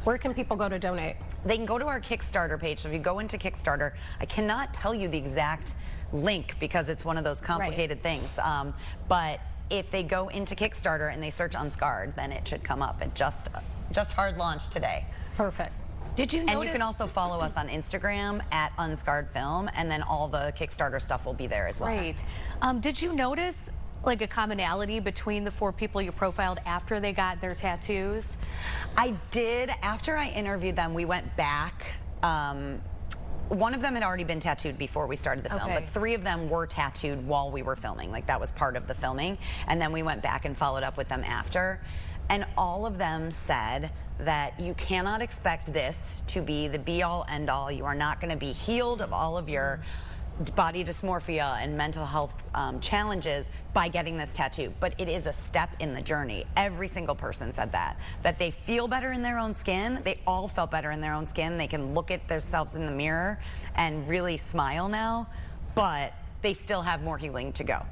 Where can people go to donate? They can go to our Kickstarter page. So if you go into Kickstarter, I cannot tell you the exact link because it's one of those complicated things. But if they go into Kickstarter and they search Unscarred, then it should come up. It just hard launched today. Perfect. Did you notice? And you can also follow us on Instagram at Unscarred Film, and then all the Kickstarter stuff will be there as well. Right. Did you notice like a commonality between the 4 people you profiled after they got their tattoos? I did. After I interviewed them, we went back. One of them had already been tattooed before we started the film, but 3 of them were tattooed while we were filming. Like that was part of the filming. And then we went back and followed up with them after. And all of them said that you cannot expect this to be the be-all, end-all. You are not going to be healed of all of your body dysmorphia and mental health challenges by getting this tattoo, but it is a step in the journey. Every single person said that they feel better in their own skin. They all felt better in their own skin. They can look at themselves in the mirror and really smile now, but they still have more healing to go.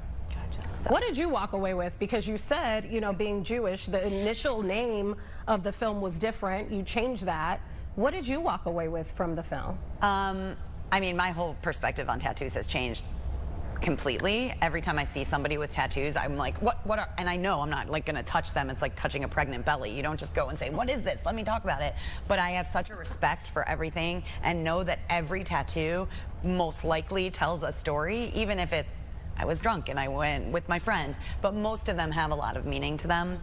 What did you walk away with? Because you said, you know, being Jewish, the initial name of the film was different. You changed that. What did you walk away with from the film? I mean, my whole perspective on tattoos has changed completely. Every time I see somebody with tattoos, I'm like, what are, and I know I'm not like gonna touch them. It's like touching a pregnant belly. You don't just go and say, what is this? Let me talk about it. But I have such a respect for everything and know that every tattoo most likely tells a story, even if it's, I was drunk and I went with my friend, but most of them have a lot of meaning to them.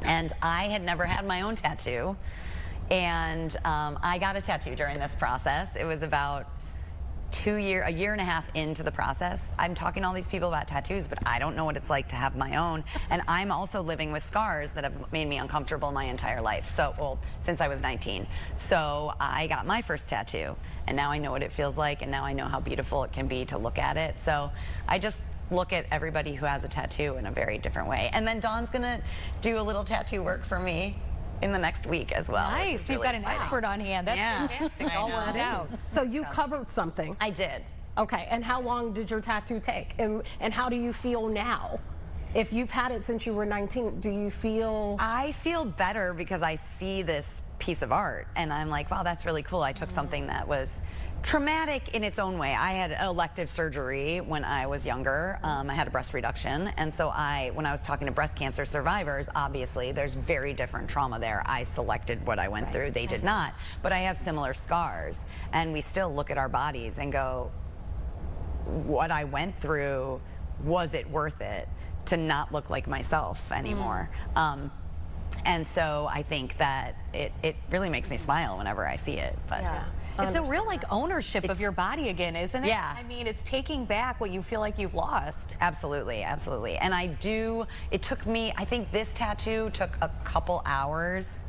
And I had never had my own tattoo, and I got a tattoo during this process. It was about a year and a half into the process. I'm talking to all these people about tattoos, but I don't know what it's like to have my own. And I'm also living with scars that have made me uncomfortable my entire life. So, well, since I was 19. So I got my first tattoo, and now I know what it feels like, and now I know how beautiful it can be to look at it. So I just look at everybody who has a tattoo in a very different way. And then Dawn's gonna do a little tattoo work for me in the next week as well. Nice, you've got an expert on hand. That's fantastic. All worked out. So you covered something. I did. Okay, and how long did your tattoo take? And how do you feel now? If you've had it since you were 19, do you feel? I feel better because I see this piece of art and I'm like, wow, that's really cool. I took something that was traumatic in its own way. I had elective surgery when I was younger. I had a breast reduction, and so when I was talking to breast cancer survivors, obviously there's very different trauma there. I selected what I went through, they did not, but I have similar scars, and we still look at our bodies and go, what I went through, was it worth it to not look like myself anymore? And so I think that it really makes me smile whenever I see it. But it's a real like ownership of your body again, isn't it? Yeah. I mean, it's taking back what you feel like you've lost. Absolutely, absolutely. And it took me, I think this tattoo took a couple hours.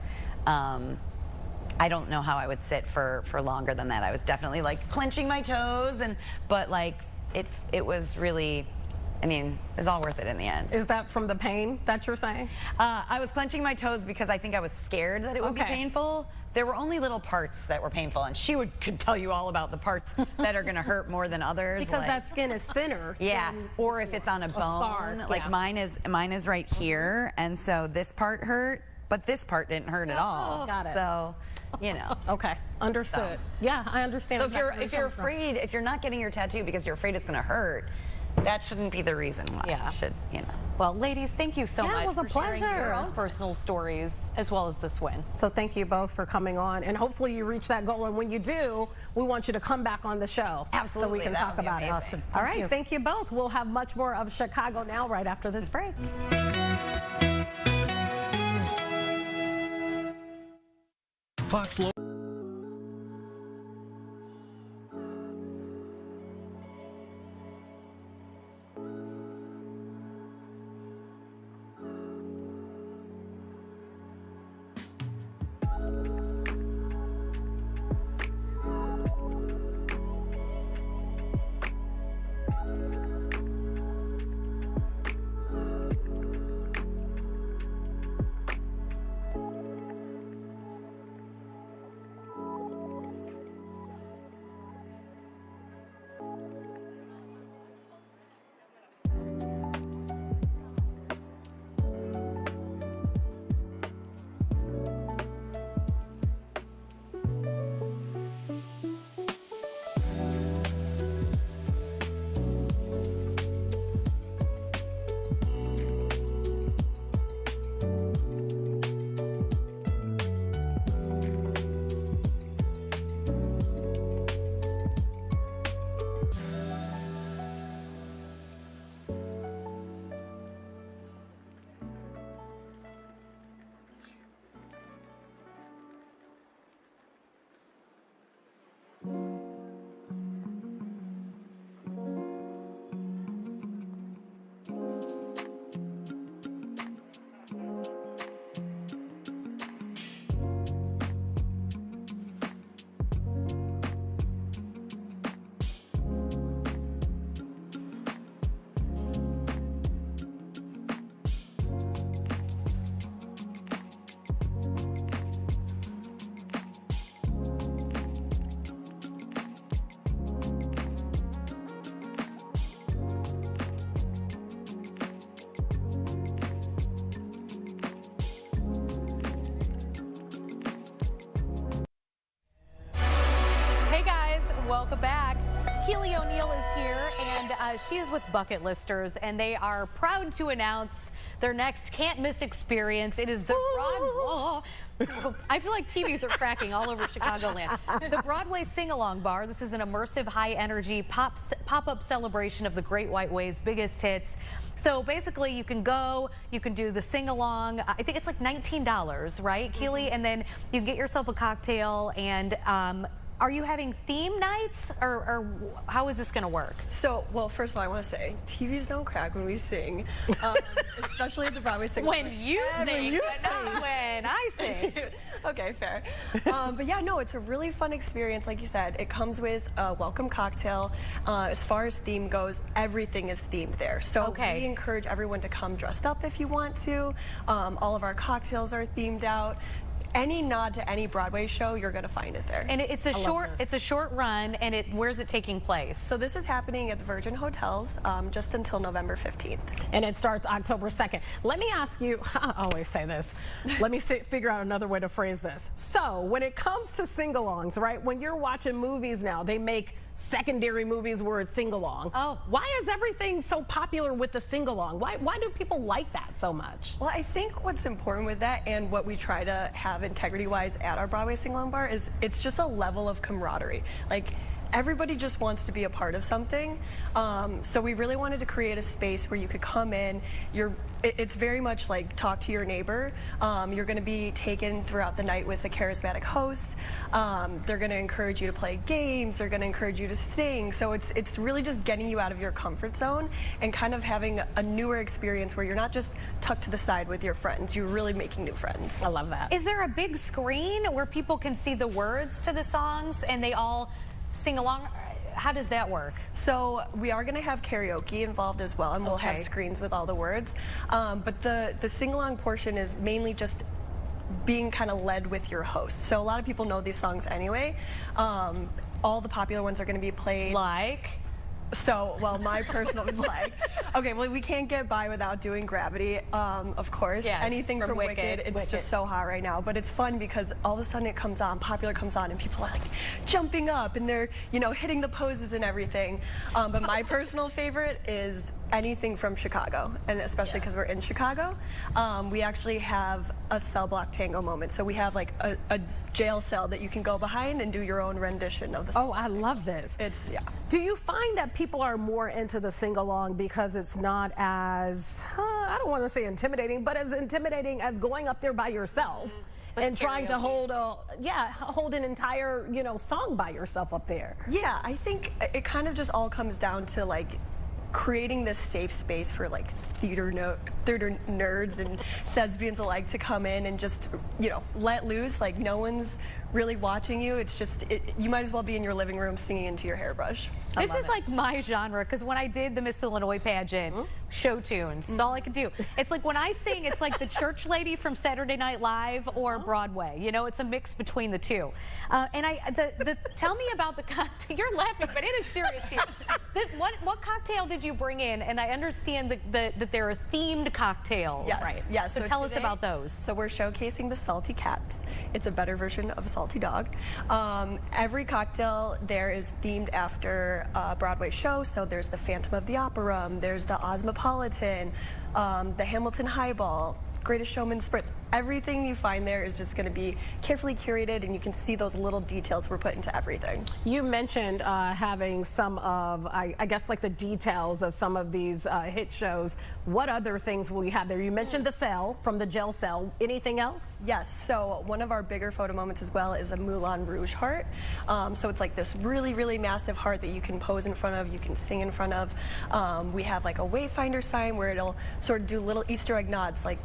I don't know how I would sit for longer than that. I was definitely like clenching my toes, but like it was really, I mean, it was all worth it in the end. Is that from the pain that you're saying? I was clenching my toes because I think I was scared that it would be painful. There were only little parts that were painful, and she could tell you all about the parts that are going to hurt more than others. Because that skin is thinner. Yeah, or if it's on a bone, like mine is right here, and so this part hurt, but this part didn't hurt at all. Got it. So, you know. Okay, understood. Yeah, I understand. So if you're afraid, if you're not getting your tattoo because you're afraid it's going to hurt, that shouldn't be the reason why. Yeah. You should, you know. Well, ladies, thank you so much. It was a for sharing pleasure. your own personal stories as well as this win. So thank you both for coming on, and hopefully you reach that goal. And when you do, we want you to come back on the show. Absolutely. So we can talk about it. Awesome. All right, thank you both. We'll have much more of Chicago Now right after this break. Fox Welcome back. Keely O'Neill is here, and she is with Bucket Listers, and they are proud to announce their next can't-miss experience. It is the I feel like TVs are cracking all over Chicagoland. The Broadway Sing-Along Bar. This is an immersive, high-energy pop-up celebration of the Great White Way's biggest hits. So basically, you can go, you can do the sing-along. I think it's like $19, right, Keely? And then you get yourself a cocktail, and are you having theme nights, or how is this going to work? So, well, first of all, I want to say, TVs don't crack when we sing, especially at the Broadway Sing. When you sing, not when I sing. Okay, fair. But yeah, no, it's a really fun experience. Like you said, it comes with a welcome cocktail. As far as theme goes, everything is themed there. So we encourage everyone to come dressed up if you want to. All of our cocktails are themed out. Any nod to any Broadway show, you're going to find it there. And it's a short run, and where's it taking place? So this is happening at the Virgin Hotels just until November 15th. And it starts October 2nd. Let me ask you, I always say this, let me figure out another way to phrase this. So when it comes to sing-alongs, right, when you're watching movies now, they make secondary movies where it's sing-along. Oh. Why is everything so popular with the sing-along? Why do people like that so much? Well, I think what's important with that, and what we try to have integrity-wise at our Broadway Sing-Along Bar, is it's just a level of camaraderie. Like, everybody just wants to be a part of something. So we really wanted to create a space where you could come in. It's very much like talk to your neighbor. You're going to be taken throughout the night with a charismatic host. They're going to encourage you to play games. They're going to encourage you to sing. So it's really just getting you out of your comfort zone and kind of having a newer experience where you're not just tucked to the side with your friends. You're really making new friends. I love that. Is there a big screen where people can see the words to the songs and they all sing along? How does that work? So we are going to have karaoke involved as well, and we'll have screens with all the words. But the sing-along portion is mainly just being kind of led with your host. So a lot of people know these songs anyway. All the popular ones are going to be played. Like? So, well, my personal okay, well, we can't get by without doing Gravity, of course. Yes, anything from Wicked, it's just so hot right now. But it's fun because all of a sudden it comes on, Popular comes on, and people are like jumping up and they're, you know, hitting the poses and everything. But my personal favorite is anything from Chicago, and especially because we're in Chicago. We actually have a cell block tango moment. So we have like a jail cell that you can go behind and do your own rendition of the song. Oh, I love this. It's, yeah. Do you find that people are more into the sing-along because it's not as, I don't want to say intimidating, but as intimidating as going up there by yourself and trying to hold an entire, you know, song by yourself up there? Yeah, I think it kind of just all comes down to like creating this safe space for like theater nerds and thespians alike to come in and just, you know, let loose. Like, no one's really watching you. It's just, you might as well be in your living room singing into your hairbrush. This is like my genre, because when I did the Miss Illinois pageant, show tunes, it's all I could do. It's like when I sing, it's like the church lady from Saturday Night Live or Broadway. You know, it's a mix between the two. Tell me about the cocktail. You're laughing, but it is serious here. What cocktail did you bring in? And I understand that there are themed cocktails. Yes, right? Yes. So tell us about those. So we're showcasing the Salty Cats. It's a better version of a salty dog. Every cocktail there is themed after a Broadway show. So there's the Phantom of the Opera, there's the Osmopolitan, the Hamilton Highball, Greatest Showman Spritz. Everything you find there is just going to be carefully curated, and you can see those little details we're put into everything. You mentioned having some of, I guess, like the details of some of these hit shows. What other things will you have there? You mentioned the cell, from the jail cell. Anything else? Yes, so one of our bigger photo moments as well is a Moulin Rouge heart. So it's like this really, really massive heart that you can pose in front of, you can sing in front of. We have like a wayfinder sign where it'll sort of do little Easter egg nods, like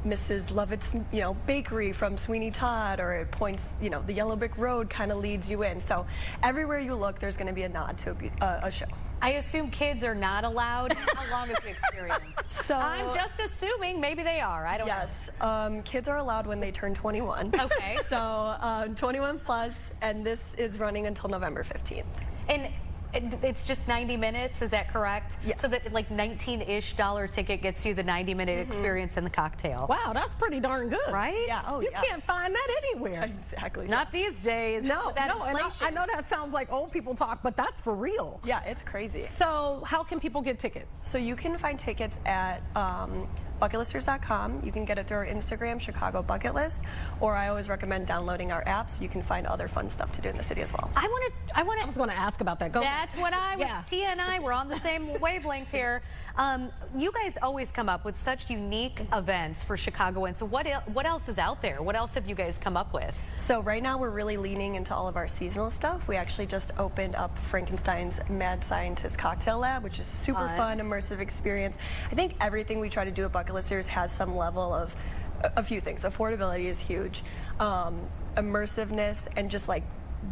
Mrs. Lovett's, you know, bakery from Sweeney Todd, or it points, you know, the Yellow Brick Road kind of leads you in. So everywhere you look, there's going to be a nod to a show. I assume kids are not allowed. How long is the experience? So I'm just assuming maybe they are. I don't know. Yes, kids are allowed when they turn 21. Okay. So 21 plus, and this is running until November 15th. And It's just 90 minutes, is that correct? Yes. So that like $19-ish ticket gets you the 90-minute experience in the cocktail. Wow, that's pretty darn good. Right? Yeah. Oh, You can't find that anywhere. Exactly. Not these days. No, with that no, and inflation. I know that sounds like old people talk, but that's for real. Yeah, it's crazy. So how can people get tickets? So you can find tickets at bucketlisters.com. You can get it through our Instagram, Chicago Bucket List, or I always recommend downloading our app so you can find other fun stuff to do in the city as well. I was going to ask about that. Go. That's what I was. Yeah. Tia and I were on the same wavelength here. You guys always come up with such unique events for Chicagoans. So what else is out there? What else have you guys come up with? So right now we're really leaning into all of our seasonal stuff. We actually just opened up Frankenstein's Mad Scientist Cocktail Lab, which is super fun, immersive experience. I think everything we try to do at Bucket Listers has some level of a few things. Affordability is huge, immersiveness, and just like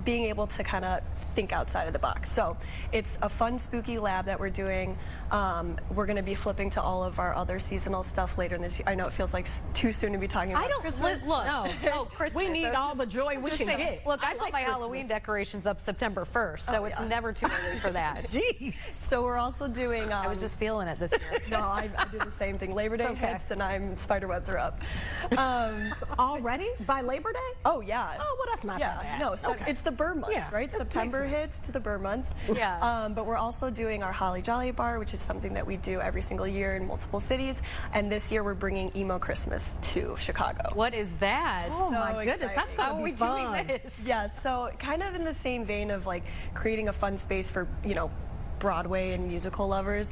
being able to kind of think outside of the box. So it's a fun, spooky lab that we're doing. We're going to be flipping to all of our other seasonal stuff later in this year. I know it feels like too soon to be talking about Christmas. Look. No. Oh, Christmas. We need all the joy we can get. Look, I like put my Christmas. Halloween decorations up September 1st, so it's never too early for that. Jeez. So we're also doing... I was just feeling it this year. No, I do the same thing. Labor Day hits and spiderwebs are up. Already? By Labor Day? Oh, yeah. Oh, well, that's not that bad. No, so it's the burn months, Yeah, right? that September makes sense. hits to the burn months. Yeah. But we're also doing our Holly Jolly Bar, which is something that we do every single year in multiple cities. And this year we're bringing Emo Christmas to Chicago. What is that? Oh, my goodness. That's How going are to we be fun. doing this? Yeah, so kind of in the same vein of like creating a fun space for, Broadway and musical lovers.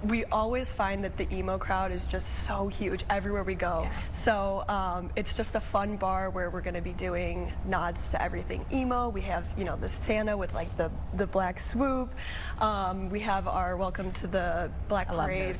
We always find that the emo crowd is just so huge everywhere we go. Yeah. So it's just a fun bar where we're going to be doing nods to everything emo. We have, the Santa with like the black swoop. We have our Welcome to the Black Parade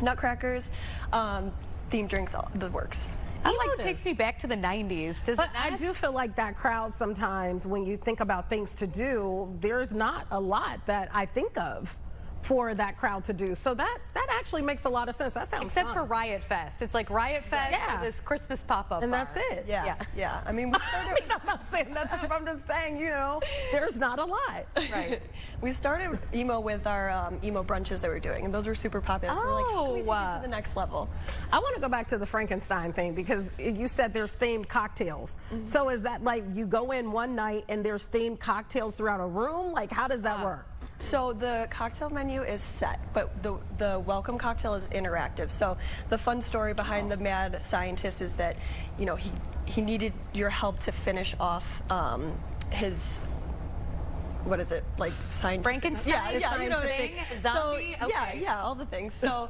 Nutcrackers, themed drinks, all the works. Emo takes me back to the 90s, does it not? I do feel like that crowd sometimes, when you think about things to do, there's not a lot that I think of for that crowd to do. So that actually makes a lot of sense. That sounds Except fun. for Riot Fest. It's like Riot Fest with this Christmas pop-up and bar. that's it. Yeah. I mean, we started... I'm not saying that's it. I'm just saying, there's not a lot. Right. We started emo with our emo brunches that we're doing, and those were super popular. So we're like, how can we take it to the next level? I want to go back to the Frankenstein thing, because you said there's themed cocktails. So is that like you go in one night and there's themed cocktails throughout a room? Like, how does that work? So the cocktail menu is set, but the welcome cocktail is interactive. So the fun story behind the Mad Scientist is that, he needed your help to finish off his... What is it, like scientific? Frankenstein? Thing. Zombie? So, yeah, all the things. So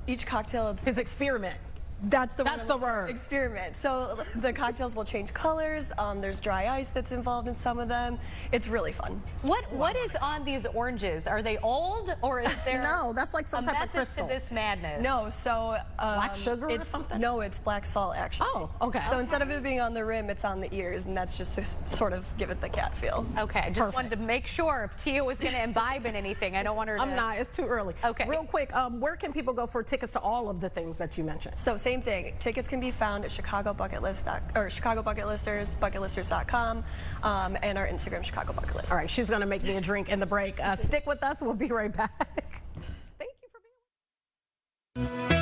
each cocktail... His experiment. That's the word. Experiment. So the cocktails will change colors. There's dry ice that's involved in some of them. It's really fun. What is on these oranges? Are they old, or is there no? That's like some type of crystal. to this madness. No, so black sugar or something? No, it's black salt actually. Oh, okay. So instead of it being on the rim, it's on the ears, and that's just to sort of give it the cat feel. Okay, I just wanted to make sure if Tia was going to imbibe in anything. I don't want her to. I'm not. It's too early. Okay. Real quick, where can people go for tickets to all of the things that you mentioned? So same thing. Tickets can be found at Chicago Bucket Listers, bucketlisters.com, and our Instagram, Chicago Bucket List. All right, she's going to make me a drink in the break. Stick with us. We'll be right back. Thank you for being with us.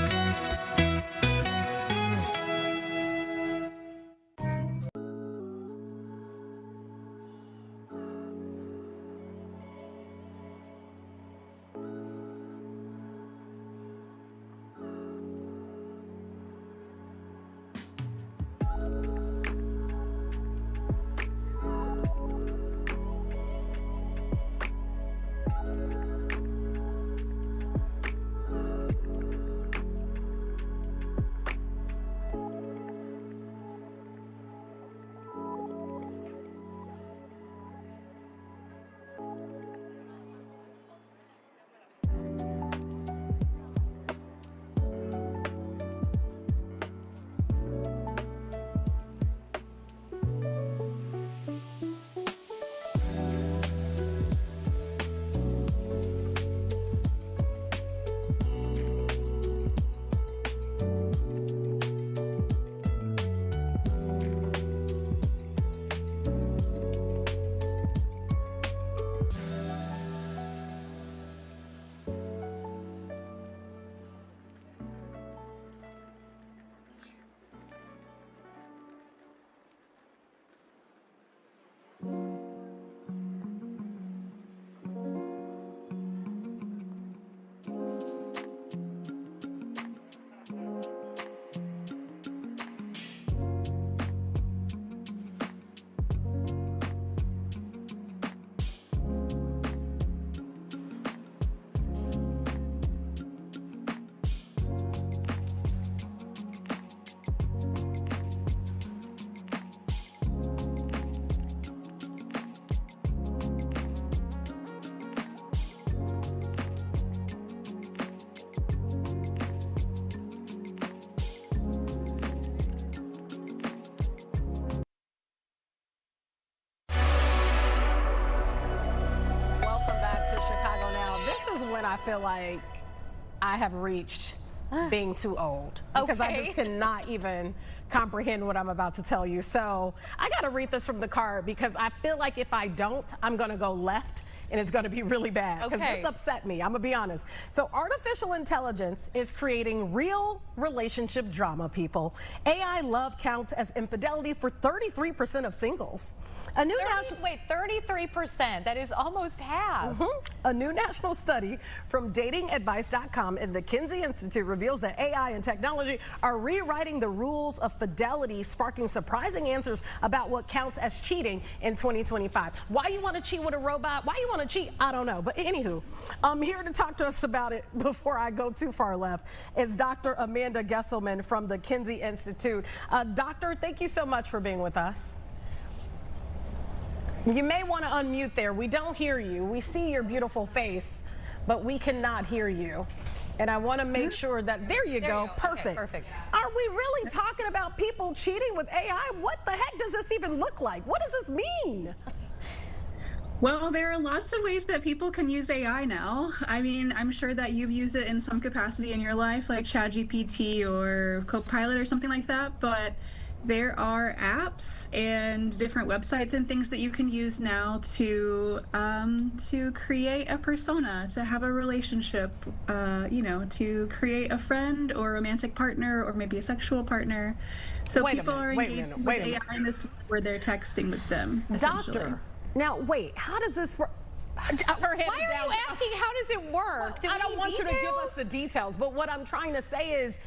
when I feel like I have reached being too old, because I just cannot even comprehend what I'm about to tell you. So I got to read this from the card, because I feel like if I don't, I'm going to go left, and it's going to be really bad, because this upset me. I'm going to be honest. So artificial intelligence is creating real relationship drama, people. AI love counts as infidelity for 33% of singles. A new 33%. That is almost half. A new national study from datingadvice.com and the Kinsey Institute reveals that AI and technology are rewriting the rules of fidelity, sparking surprising answers about what counts as cheating in 2025. Why you want to cheat with a robot? Why you want to cheat? I don't know. But anywho, here to talk to us about it before I go too far left is Dr. Amanda Gesselman from the Kinsey Institute. Doctor, thank you so much for being with us. You may want to unmute there. We don't hear you. We see your beautiful face, but we cannot hear you. And I want to make sure that, there you go. Perfect. Okay, perfect. Are we really talking about people cheating with AI? What the heck does this even look like? What does this mean? Well, there are lots of ways that people can use AI now. I mean, I'm sure that you've used it in some capacity in your life, like ChatGPT or Copilot or something like that, but there are apps and different websites and things that you can use now to create a persona, to have a relationship, you know, to create a friend or a romantic partner or maybe a sexual partner. So people are engaging with AI in this where they're texting with them. Doctor, now wait, how does this work? Why are you asking how does it work? Well, I don't want you to give us the details, but what I'm trying to say is,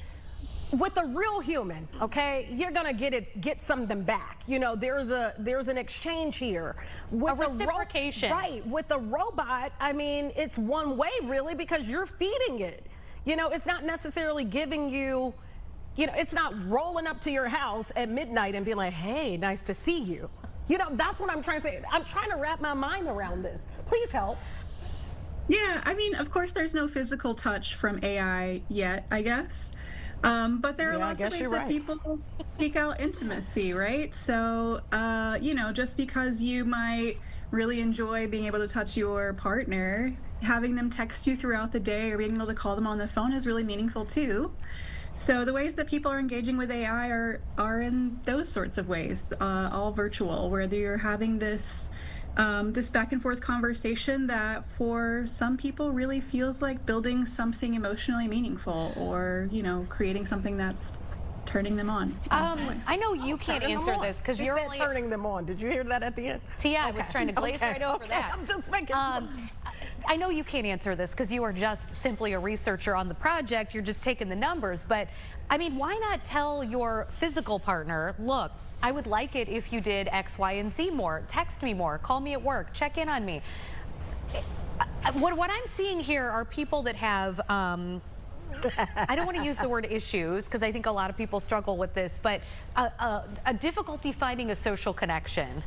with a real human, okay, you're gonna get something back. You know, there's an exchange here. With a reciprocation. Right, with the robot, I mean, it's one way really, because you're feeding it. You know, it's not necessarily giving you, you know, it's not rolling up to your house at midnight and being like, hey, nice to see you. You know, that's what I'm trying to say. I'm trying to wrap my mind around this. Please help. Yeah, I mean, of course, there's no physical touch from AI yet, I guess. But there are lots of ways that people seek out intimacy, right? So, you know, just because you might really enjoy being able to touch your partner, having them text you throughout the day or being able to call them on the phone is really meaningful too. So the ways that people are engaging with AI are in those sorts of ways, all virtual, where you're having this this back and forth conversation that for some people really feels like building something emotionally meaningful, or, you know, creating something that's turning them on. I know you can't answer this because you're only turning them on. Did you hear that at the end? Tia, I was trying to glaze right over that. I'm just making I know you can't answer this because you are just simply a researcher on the project. You're just taking the numbers. But, I mean, why not tell your physical partner, look, I would like it if you did X, Y, and Z more. Text me more. Call me at work. Check in on me. What I'm seeing here are people that have, I don't want to use the word issues because I think a lot of people struggle with this, but a difficulty finding a social connection.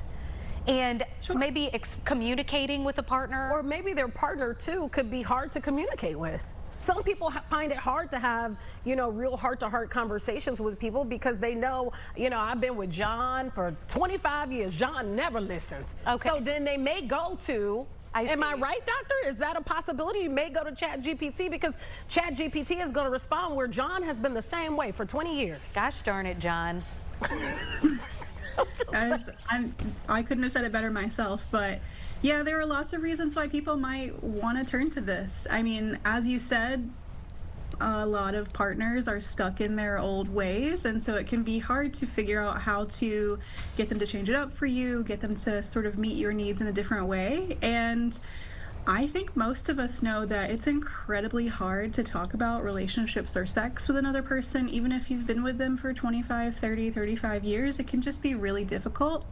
And maybe communicating with a partner. Or maybe their partner, too, could be hard to communicate with. Some people find it hard to have, you know, real heart-to-heart conversations with people because they know, you know, I've been with John for 25 years. John never listens. Okay. So then they may go to, am I right, doctor? Is that a possibility? You may go to ChatGPT because ChatGPT is going to respond where John has been the same way for 20 years. Gosh darn it, John. I couldn't have said it better myself, but yeah, there are lots of reasons why people might want to turn to this. I mean, as you said, a lot of partners are stuck in their old ways, and so it can be hard to figure out how to get them to change it up for you, get them to sort of meet your needs in a different way. And I think most of us know that it's incredibly hard to talk about relationships or sex with another person, even if you've been with them for 25, 30, 35 years. It can just be really difficult.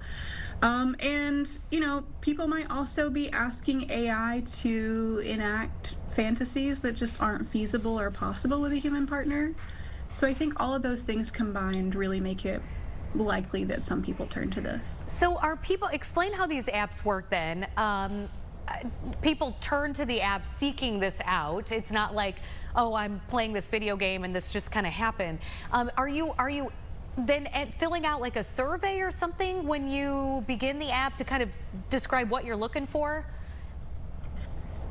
And, you know, people might also be asking AI to enact fantasies that just aren't feasible or possible with a human partner. So I think all of those things combined really make it likely that some people turn to this. So are people, explain how these apps work then. People turn to the app seeking this out. It's not like, oh, I'm playing this video game and this just kind of happened. Are you then filling out like a survey or something when you begin the app to kind of describe what you're looking for?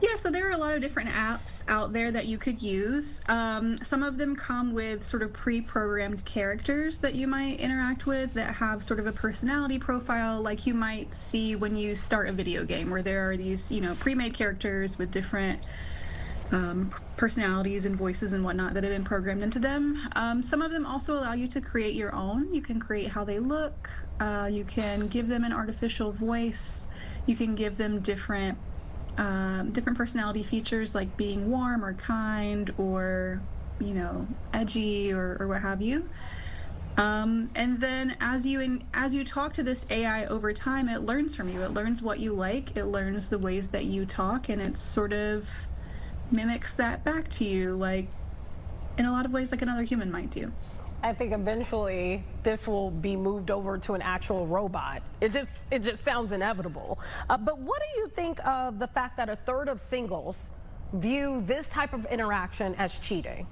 Yeah, so there are a lot of different apps out there that you could use. Some of them come with sort of pre-programmed characters that you might interact with that have sort of a personality profile, like you might see when you start a video game, where there are these, pre-made characters with different personalities and voices and whatnot that have been programmed into them. Some of them also allow you to create your own. You can create how they look. You can give them an artificial voice. You can give them different personality features, like being warm or kind or edgy or what have you. And then as you talk to this AI over time, it learns from you. It learns what you like. It learns the ways that you talk, and it sort of mimics that back to you, like in a lot of ways like another human might do. I think eventually this will be moved over to an actual robot. It just sounds inevitable. But what do you think of the fact that a third of singles view this type of interaction as cheating?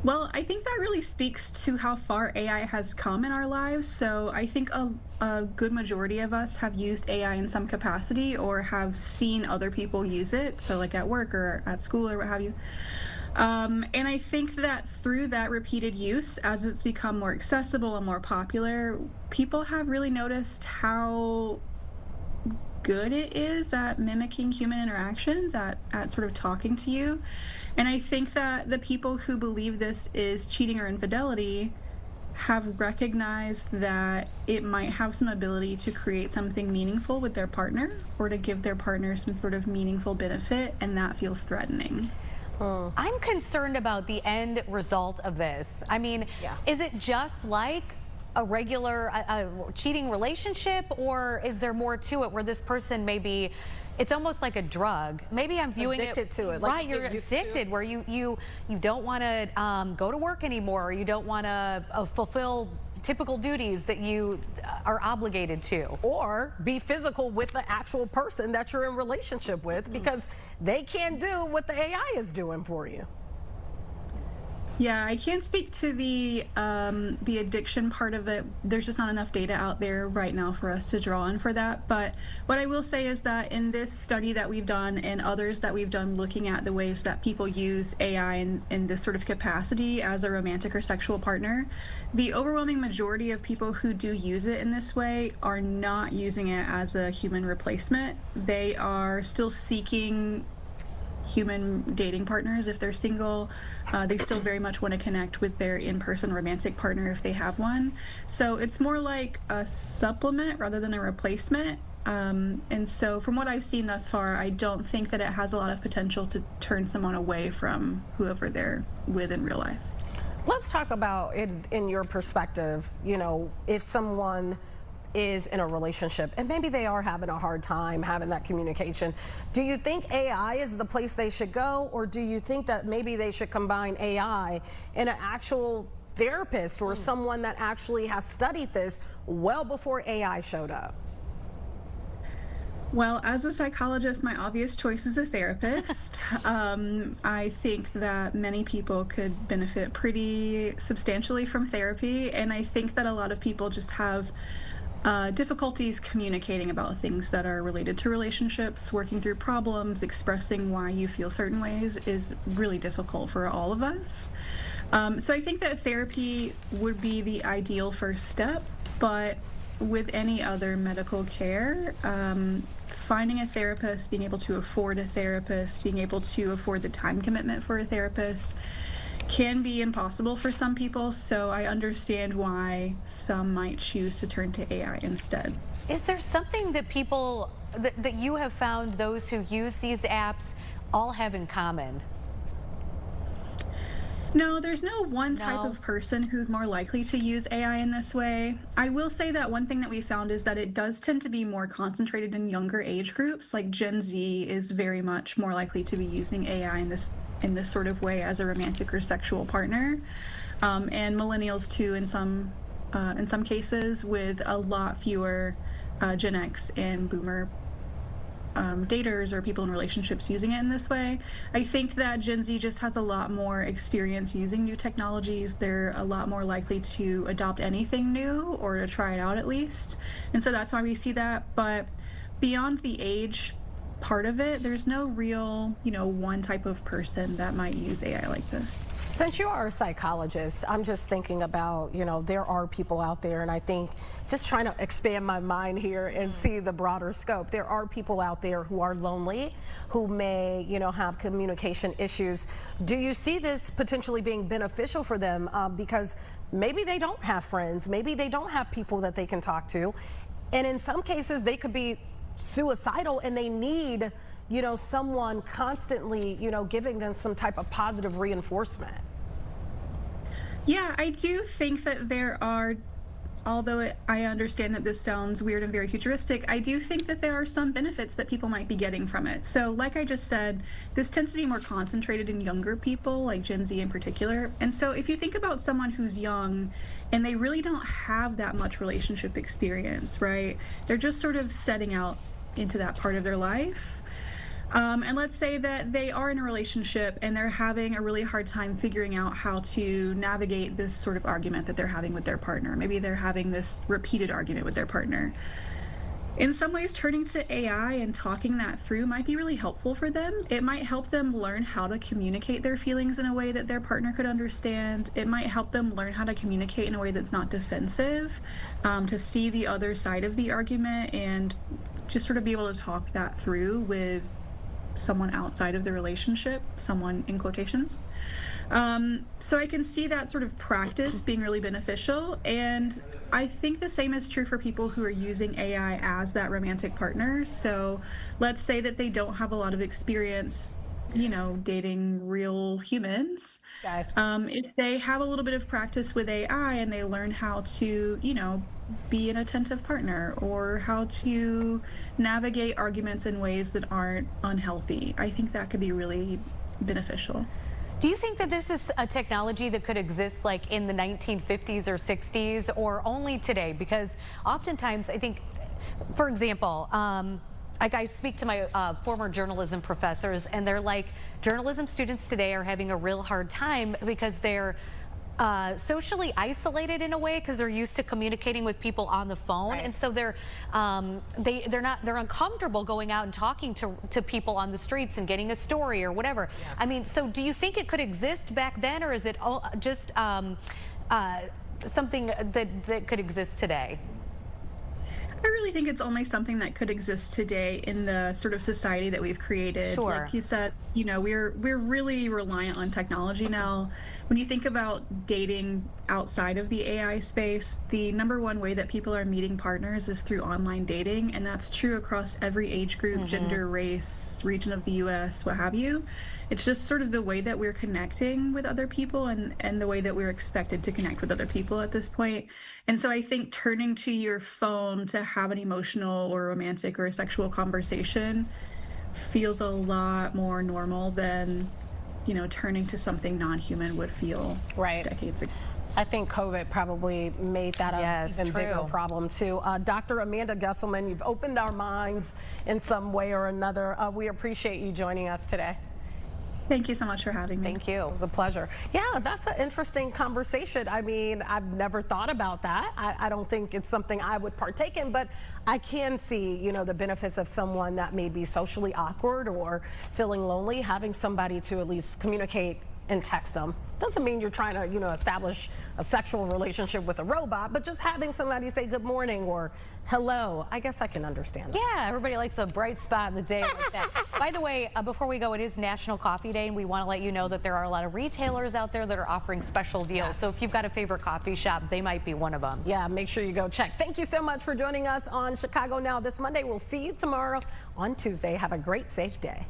Well, I think that really speaks to how far AI has come in our lives. So I think a good majority of us have used AI in some capacity or have seen other people use it. So like at work or at school or what have you. And I think that through that repeated use, as it's become more accessible and more popular, people have really noticed how good it is at mimicking human interactions, at sort of talking to you. And I think that the people who believe this is cheating or infidelity have recognized that it might have some ability to create something meaningful with their partner or to give their partner some sort of meaningful benefit, and that feels threatening. I'm concerned about the end result of this. I mean, is it just like a regular cheating relationship, or is there more to it where this person maybe, it's almost like a drug? Maybe I'm viewing addicted to it. Right, you're addicted, where you don't want to go to work anymore, or you don't want to fulfill typical duties that you are obligated to. Or be physical with the actual person that you're in relationship with, because they can't do what the AI is doing for you. Yeah, I can't speak to the addiction part of it. There's just not enough data out there right now for us to draw on for that. But what I will say is that in this study that we've done and others that we've done looking at the ways that people use AI in this sort of capacity as a romantic or sexual partner, the overwhelming majority of people who do use it in this way are not using it as a human replacement. They are still seeking human dating partners if they're single. They still very much want to connect with their in-person romantic partner if they have one. So it's more like a supplement rather than a replacement. And so from what I've seen thus far, I don't think that it has a lot of potential to turn someone away from whoever they're with in real life. Let's talk about it in your perspective. If someone is in a relationship and maybe they are having a hard time having that communication, do you think AI is the place they should go, or do you think that maybe they should combine AI and an actual therapist or someone that actually has studied this well before AI showed up? Well, as a psychologist, my obvious choice is a therapist. I think that many people could benefit pretty substantially from therapy, and I think that a lot of people just have difficulties communicating about things that are related to relationships. Working through problems, expressing why you feel certain ways is really difficult for all of us. So I think that therapy would be the ideal first step, but with any other medical care, finding a therapist, being able to afford a therapist, being able to afford the time commitment for a therapist can be impossible for some people, so I understand why some might choose to turn to AI instead. Is there something that people, that you have found those who use these apps all have in common? No, there's no one type of person who's more likely to use AI in this way. I will say that one thing that we found is that it does tend to be more concentrated in younger age groups. Like Gen Z is very much more likely to be using AI in this sort of way as a romantic or sexual partner, and millennials too in some cases, with a lot fewer Gen X and Boomer daters or people in relationships using it in this way. I think that Gen Z just has a lot more experience using new technologies. They're a lot more likely to adopt anything new or to try it out at least, and so that's why we see that. But beyond the age part of it. There's no real, one type of person that might use AI like this. Since you are a psychologist, I'm just thinking about, there are people out there, and I think just trying to expand my mind here and see the broader scope. There are people out there who are lonely, who may, have communication issues. Do you see this potentially being beneficial for them? Because maybe they don't have friends, maybe they don't have people that they can talk to, and in some cases they could be suicidal and they need someone constantly, giving them some type of positive reinforcement. Yeah, I do think that there are, although I understand that this sounds weird and very futuristic, I do think that there are some benefits that people might be getting from it. So like I just said, this tends to be more concentrated in younger people, like Gen Z in particular. And so if you think about someone who's young and they really don't have that much relationship experience, right? They're just sort of setting out into that part of their life. And let's say that they are in a relationship and they're having a really hard time figuring out how to navigate this sort of argument that they're having with their partner. Maybe they're having this repeated argument with their partner. In some ways, turning to AI and talking that through might be really helpful for them. It might help them learn how to communicate their feelings in a way that their partner could understand. It might help them learn how to communicate in a way that's not defensive, to see the other side of the argument and just sort of be able to talk that through with someone outside of the relationship, someone in quotations. So I can see that sort of practice being really beneficial, and I think the same is true for people who are using AI as that romantic partner. So let's say that they don't have a lot of experience, dating real humans. Guys. If they have a little bit of practice with AI and they learn how to, be an attentive partner or how to navigate arguments in ways that aren't unhealthy, I think that could be really beneficial. Do you think that this is a technology that could exist like in the 1950s or 60s or only today? Because oftentimes I think, for example, like I speak to my former journalism professors and they're like, journalism students today are having a real hard time because they're socially isolated in a way because they're used to communicating with people on the phone, right. And so they're uncomfortable going out and talking to people on the streets and getting a story or whatever. Yeah. I mean, so do you think it could exist back then, or is it just something that could exist today? I really think it's only something that could exist today in the sort of society that we've created. Sure. Like you said, we're really reliant on technology now. When you think about dating outside of the AI space, the #1 way that people are meeting partners is through online dating, and that's true across every age group, gender, race, region of the US, what have you. It's just sort of the way that we're connecting with other people and the way that we're expected to connect with other people at this point. And so I think turning to your phone to have an emotional or romantic or a sexual conversation feels a lot more normal than, turning to something non-human would feel decades ago. I think COVID probably made that an even bigger problem too. Dr. Amanda Gesselman, you've opened our minds in some way or another. We appreciate you joining us today. Thank you so much for having me. Thank you. It was a pleasure. Yeah, that's an interesting conversation. I mean, I've never thought about that. I don't think it's something I would partake in, but I can see, the benefits of someone that may be socially awkward or feeling lonely, having somebody to at least communicate and text them. Doesn't mean you're trying to, establish a sexual relationship with a robot, but just having somebody say good morning or hello, I guess I can understand that. Yeah, everybody likes a bright spot in the day like that. By the way, before we go, it is National Coffee Day, and we want to let you know that there are a lot of retailers out there that are offering special deals. Yes. So if you've got a favorite coffee shop, they might be one of them. Yeah, make sure you go check. Thank you so much for joining us on Chicago Now this Monday. We'll see you tomorrow on Tuesday. Have a great, safe day.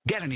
Get an